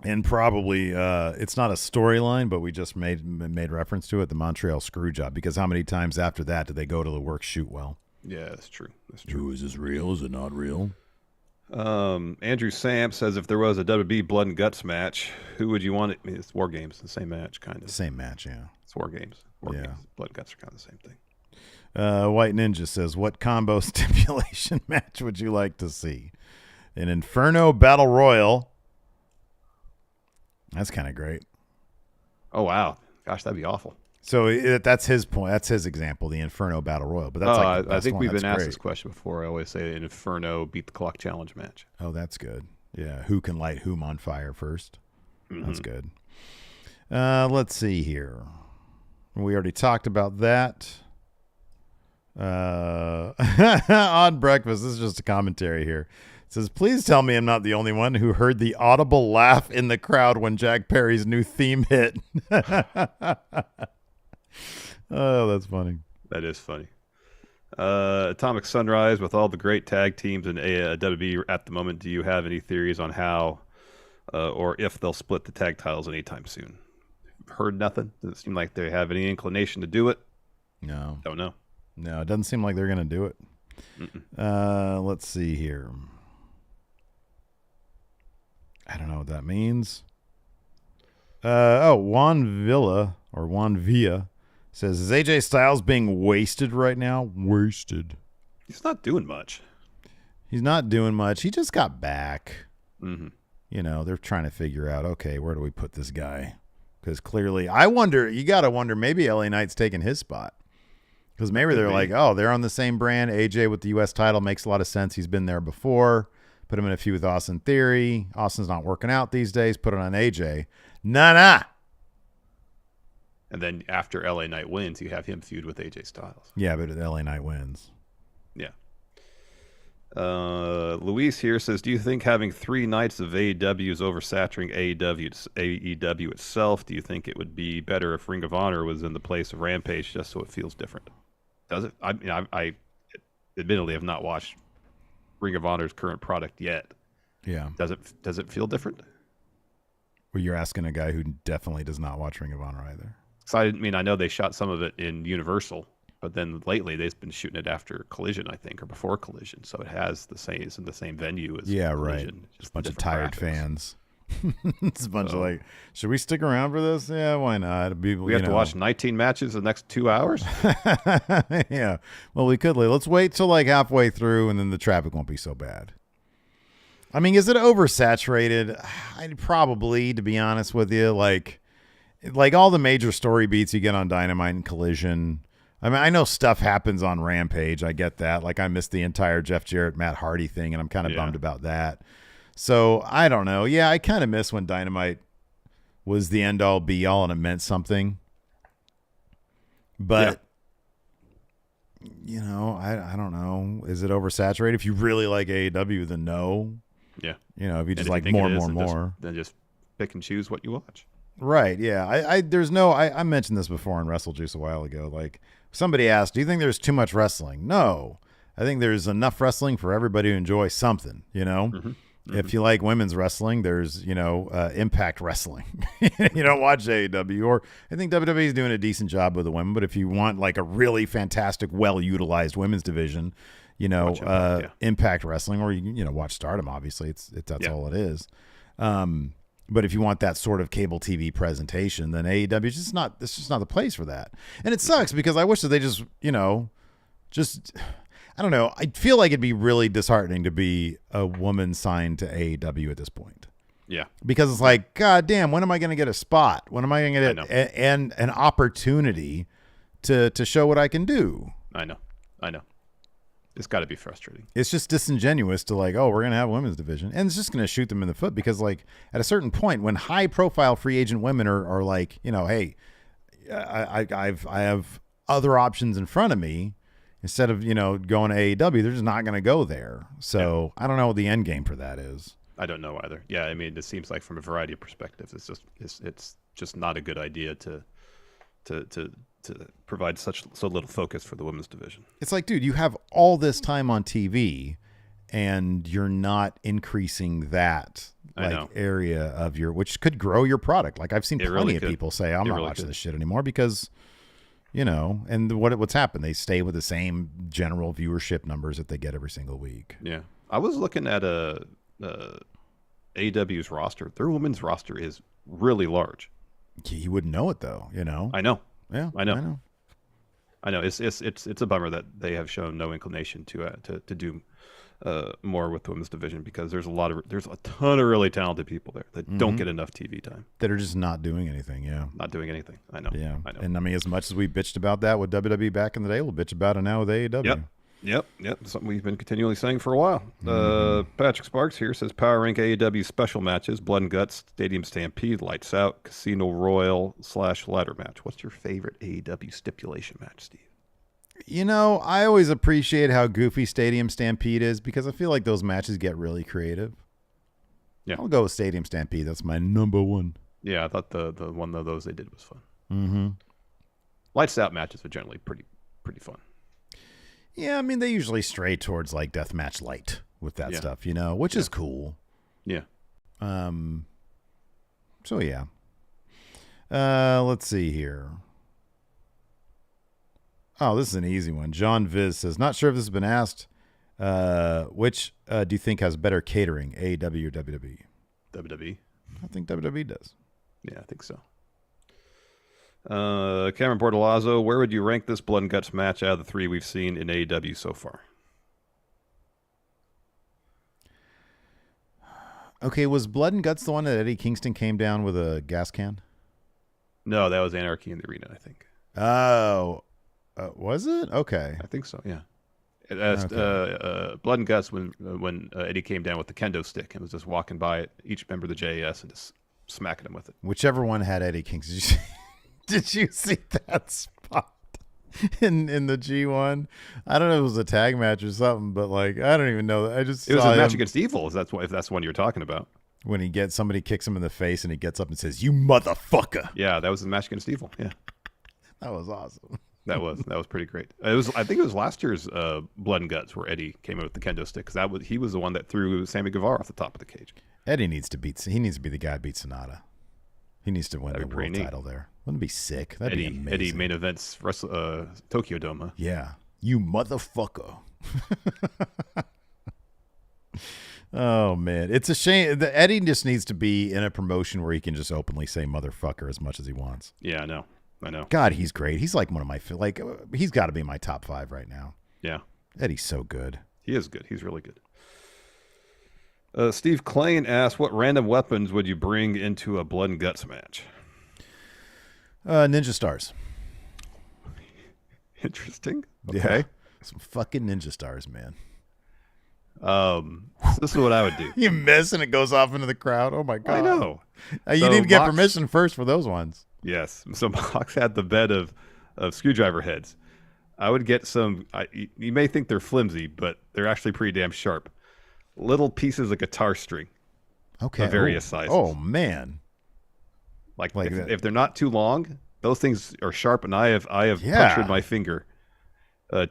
And probably it's not a storyline, but we just made reference to it, the Montreal Screwjob, because how many times after that did they go to the work shoot well? Yeah, that's true. That's true. Is this real? Is it not real? Andrew Sam says, if there was a WWE Blood and Guts match, who would you want it? I mean, it's War Games, the same match, kind of. Same match, yeah. It's War Games. War Games. Blood and Guts are kind of the same thing. White Ninja says, what combo stipulation match would you like to see? An Inferno Battle Royal. That's kind of great. Oh, wow. Gosh, that'd be awful. So that's his point. That's his example, the Inferno Battle Royal. But that's like the best I think one. we've been asked great. this question before. I always say an Inferno Beat the Clock Challenge match. Oh, that's good. Yeah, who can light whom on fire first? That's good. Let's see here. We already talked about that. On breakfast, this is just a commentary here. It says, please tell me I'm not the only one who heard the audible laugh in the crowd when Jack Perry's new theme hit. Oh, that's funny. That is funny. Atomic Sunrise, with all the great tag teams in WWE at the moment, do you have any theories on how or if they'll split the tag titles anytime soon? heard nothing. Doesn't seem like they have any inclination to do it. No. Don't know. No, it doesn't seem like they're going to do it. Let's see here. I don't know what that means. Juan Villa says, is AJ Styles being wasted right now? Wasted. He's not doing much. He's not doing much. He just got back. Mm-hmm. You know, they're trying to figure out, okay, where do we put this guy? Because clearly, you got to wonder, maybe LA Knight's taking his spot. Because maybe they're like, oh, they're on the same brand. AJ with the U.S. title makes a lot of sense. He's been there before. Put him in a feud with Austin Theory. Austin's not working out these days. Put it on AJ. Nah. And then after LA Knight wins, you have him feud with AJ Styles. Yeah, but LA Knight wins. Yeah. Luis here says, do you think having 3 nights of AEW is oversaturating AEW itself? Do you think it would be better if Ring of Honor was in the place of Rampage just so it feels different? Does it? I admittedly have not watched Ring of Honor's current product yet. Yeah. Does it feel different? Well, you're asking a guy who definitely does not watch Ring of Honor either. So I know they shot some of it in Universal, but then lately they've been shooting it after Collision, I think, or before Collision. So it has it's in the same venue as Collision. Right. Just a bunch of tired graphics. Fans. It's a bunch of like, should we stick around for this? Yeah, why not? We have to watch 19 matches the next 2 hours? Yeah. Well, we could. Let's wait till like halfway through and then the traffic won't be so bad. I mean, is it oversaturated? Probably, to be honest with you. Like all the major story beats you get on Dynamite and Collision. I mean, I know stuff happens on Rampage. I get that. Like, I missed the entire Jeff Jarrett, Matt Hardy thing, and I'm kind of bummed about that. So, I don't know. Yeah, I kind of miss when Dynamite was the end-all, be-all, and it meant something. But, you know, I don't know. Is it oversaturated? If you really like AEW, then no. Yeah. You know, if you just like more, then just pick and choose what you watch. Right, yeah. I mentioned this before in Wrestle Juice a while ago. Like, somebody asked, do you think there's too much wrestling? No. I think there's enough wrestling for everybody to enjoy something, you know? Mm-hmm. If you like women's wrestling, there's, Impact Wrestling. You don't watch AEW, or I think WWE is doing a decent job with the women, but if you want like a really fantastic, well-utilized women's division, Impact Wrestling, or you watch Stardom, obviously. That's all it is. But if you want that sort of cable TV presentation, then AEW is just not the place for that. And it sucks because I wish that they just I don't know. I feel like it'd be really disheartening to be a woman signed to AEW at this point. Yeah. Because it's like, God damn, when am I going to get a spot? When am I going to get an opportunity to show what I can do? I know. It's got to be frustrating. It's just disingenuous to like, oh, we're going to have a women's division. And it's just going to shoot them in the foot because like at a certain point when high profile free agent women are like, hey, I have other options in front of me. Instead of, going to AEW, they're just not going to go there. So I don't know what the end game for that is. I don't know either. Yeah, I mean, it seems like from a variety of perspectives, it's just not a good idea to provide so little focus for the women's division. It's like, dude, you have all this time on TV, and you're not increasing that area of which could grow your product. Like I've seen plenty of people say, I'm not watching this shit anymore because. And what's happened? They stay with the same general viewership numbers that they get every single week. Yeah. I was looking at AEW's roster. Their women's roster is really large. You wouldn't know it, though, I know. Yeah, I know. It's a bummer that they have shown no inclination to do more with the women's division because there's a ton of really talented people there that don't get enough TV time. That are just not doing anything. Yeah. Not doing anything. I know. Yeah. I know. And I mean, as much as we bitched about that with WWE back in the day, we'll bitch about it now with AEW. Yep. Something we've been continually saying for a while. Patrick Sparks here says Power Rank AEW special matches: Blood and Guts, Stadium Stampede, Lights Out, Casino Royale / ladder match. What's your favorite AEW stipulation match, Steve? I always appreciate how goofy Stadium Stampede is because I feel like those matches get really creative. Yeah. I'll go with Stadium Stampede. That's my number one. Yeah, I thought the one of those they did was fun. Mm-hmm. Lights Out matches are generally pretty fun. Yeah, I mean, they usually stray towards like Deathmatch Light with that stuff, which is cool. Yeah. So, yeah. Let's see here. Oh, this is an easy one. John Viz says, not sure if this has been asked. Which do you think has better catering, AEW or WWE? WWE. I think WWE does. Yeah, I think so. Cameron Bortolazzo, where would you rank this Blood and Guts match out of the 3 we've seen in AEW so far? Okay, was Blood and Guts the one that Eddie Kingston came down with a gas can? No, that was Anarchy in the Arena, I think. Oh, was it? Okay. I think so, yeah. It asked, Blood and Guts when Eddie came down with the kendo stick and was just walking by each member of the JAS and just smacking him with it. Whichever one had Eddie Kingston. Did you see that spot in the G1? I don't know if it was a tag match or something, but like I don't even know. I just it was saw a match him against Evil. If that's the one you're talking about. When somebody kicks him in the face and he gets up and says, "You motherfucker!" Yeah, that was the match against Evil. Yeah, that was awesome. That was pretty great. I think it was last year's Blood and Guts where Eddie came in with the kendo stick because he was the one that threw Sammy Guevara off the top of the cage. Eddie needs to be the guy who beat Sonata. He needs to win the world title there. Wouldn't it be sick? That'd be amazing. Eddie main events Tokyo Dome. Huh? Yeah, you motherfucker. Oh man, it's a shame. Eddie just needs to be in a promotion where he can just openly say motherfucker as much as he wants. Yeah, I know. God, he's great. He's like one of my he's got to be in my top 5 right now. Yeah, Eddie's so good. He is good. He's really good. Steve Klain asked, what random weapons would you bring into a Blood and Guts match? Ninja stars. Interesting. Okay. Yeah. Some fucking ninja stars, man. This is what I would do. You miss and it goes off into the crowd. Oh my God. I know. You need to get permission first for those ones. Yes. So Mox had the bed of screwdriver heads. I would get some, you may think they're flimsy, but they're actually pretty damn sharp. Little pieces of guitar string. Okay. Of various sizes. Oh man. Like if they're not too long, those things are sharp, and I have punctured my finger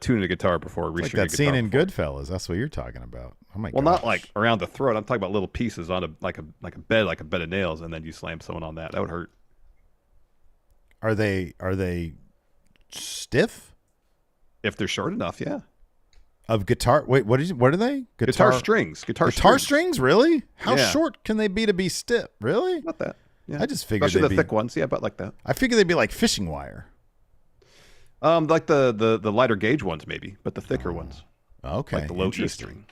tuning a guitar before like that scene in Goodfellas. That's what you're talking about. Oh my god. Well, not like around the throat. I'm talking about little pieces on a bed of nails, and then you slam someone on that. That would hurt. Are they stiff? If they're short enough, yeah. Of guitar. Wait, what are they? Guitar strings. Guitar strings, really? How short can they be to be stiff? Really? Not that. Yeah. I just figured especially the thick ones, yeah, about like that. I figured they'd be like fishing wire. Like the lighter gauge ones maybe, but the thicker ones. Okay. Like the low E string.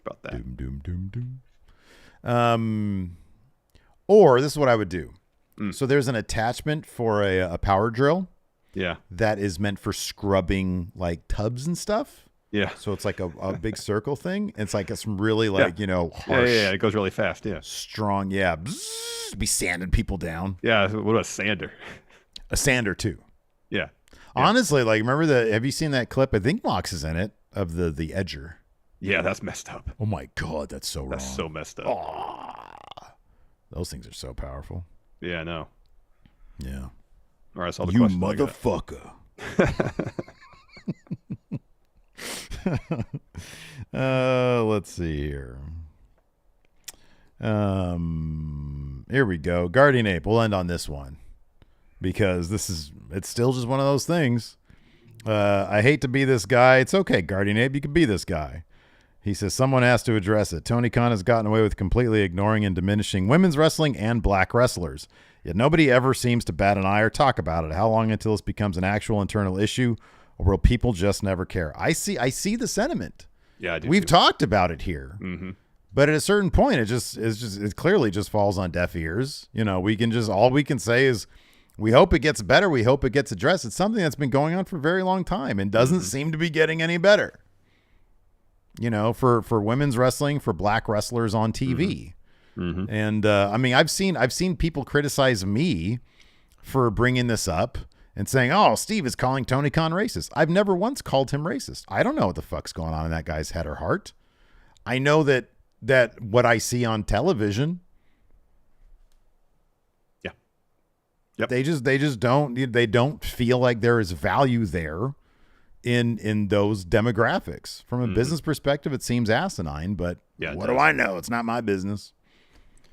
About that. Or this is what I would do. So there's an attachment for a power drill. Yeah. That is meant for scrubbing like tubs and stuff. Yeah. So it's like a big circle thing. It's like some really harsh. Yeah, it goes really fast. Yeah. Strong. Yeah. Bzzz, be sanding people down. Yeah. What about a sander? A sander too. Yeah. Honestly, like remember have you seen that clip? I think Mox is in it of the Edger. Yeah, that's messed up. Oh my God, that's so wrong. That's so messed up. Oh, those things are so powerful. Yeah, I know. Yeah. All right, so you motherfucker. Let's see here. Here we go. Guardian Ape. We'll end on this one because it's still just one of those things. I hate to be this guy. It's okay, Guardian Ape. You can be this guy. He says someone has to address it. Tony Khan has gotten away with completely ignoring and diminishing women's wrestling and black wrestlers. Yet nobody ever seems to bat an eye or talk about it. How long until this becomes an actual internal issue, or will people just never care? I see the sentiment. Yeah, I do. We've talked about it here, but at a certain point, it clearly just falls on deaf ears. All we can say is we hope it gets better. We hope it gets addressed. It's something that's been going on for a very long time and doesn't seem to be getting any better. For women's wrestling, for black wrestlers on TV. And I've seen people criticize me for bringing this up and saying, "Oh, Steve is calling Tony Khan racist." I've never once called him racist. I don't know what the fuck's going on in that guy's head or heart. I know that what I see on television, yep. They just don't feel like there is value there in those demographics. From a business perspective, it seems asinine, but what do I know? It's not my business.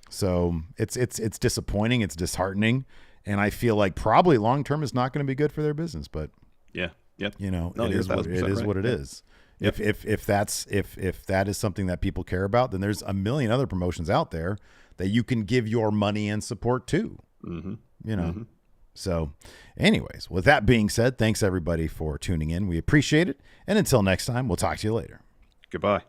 So it's disappointing. It's disheartening. And I feel like probably long term is not going to be good for their business, but yeah, yep. you know, No, it is what it is. right. What it is. If that is something that people care about, then there's a million other promotions out there that you can give your money and support to. Mm-hmm. You know. So, anyways, with that being said, thanks everybody for tuning in. We appreciate it. And until next time, we'll talk to you later. Goodbye.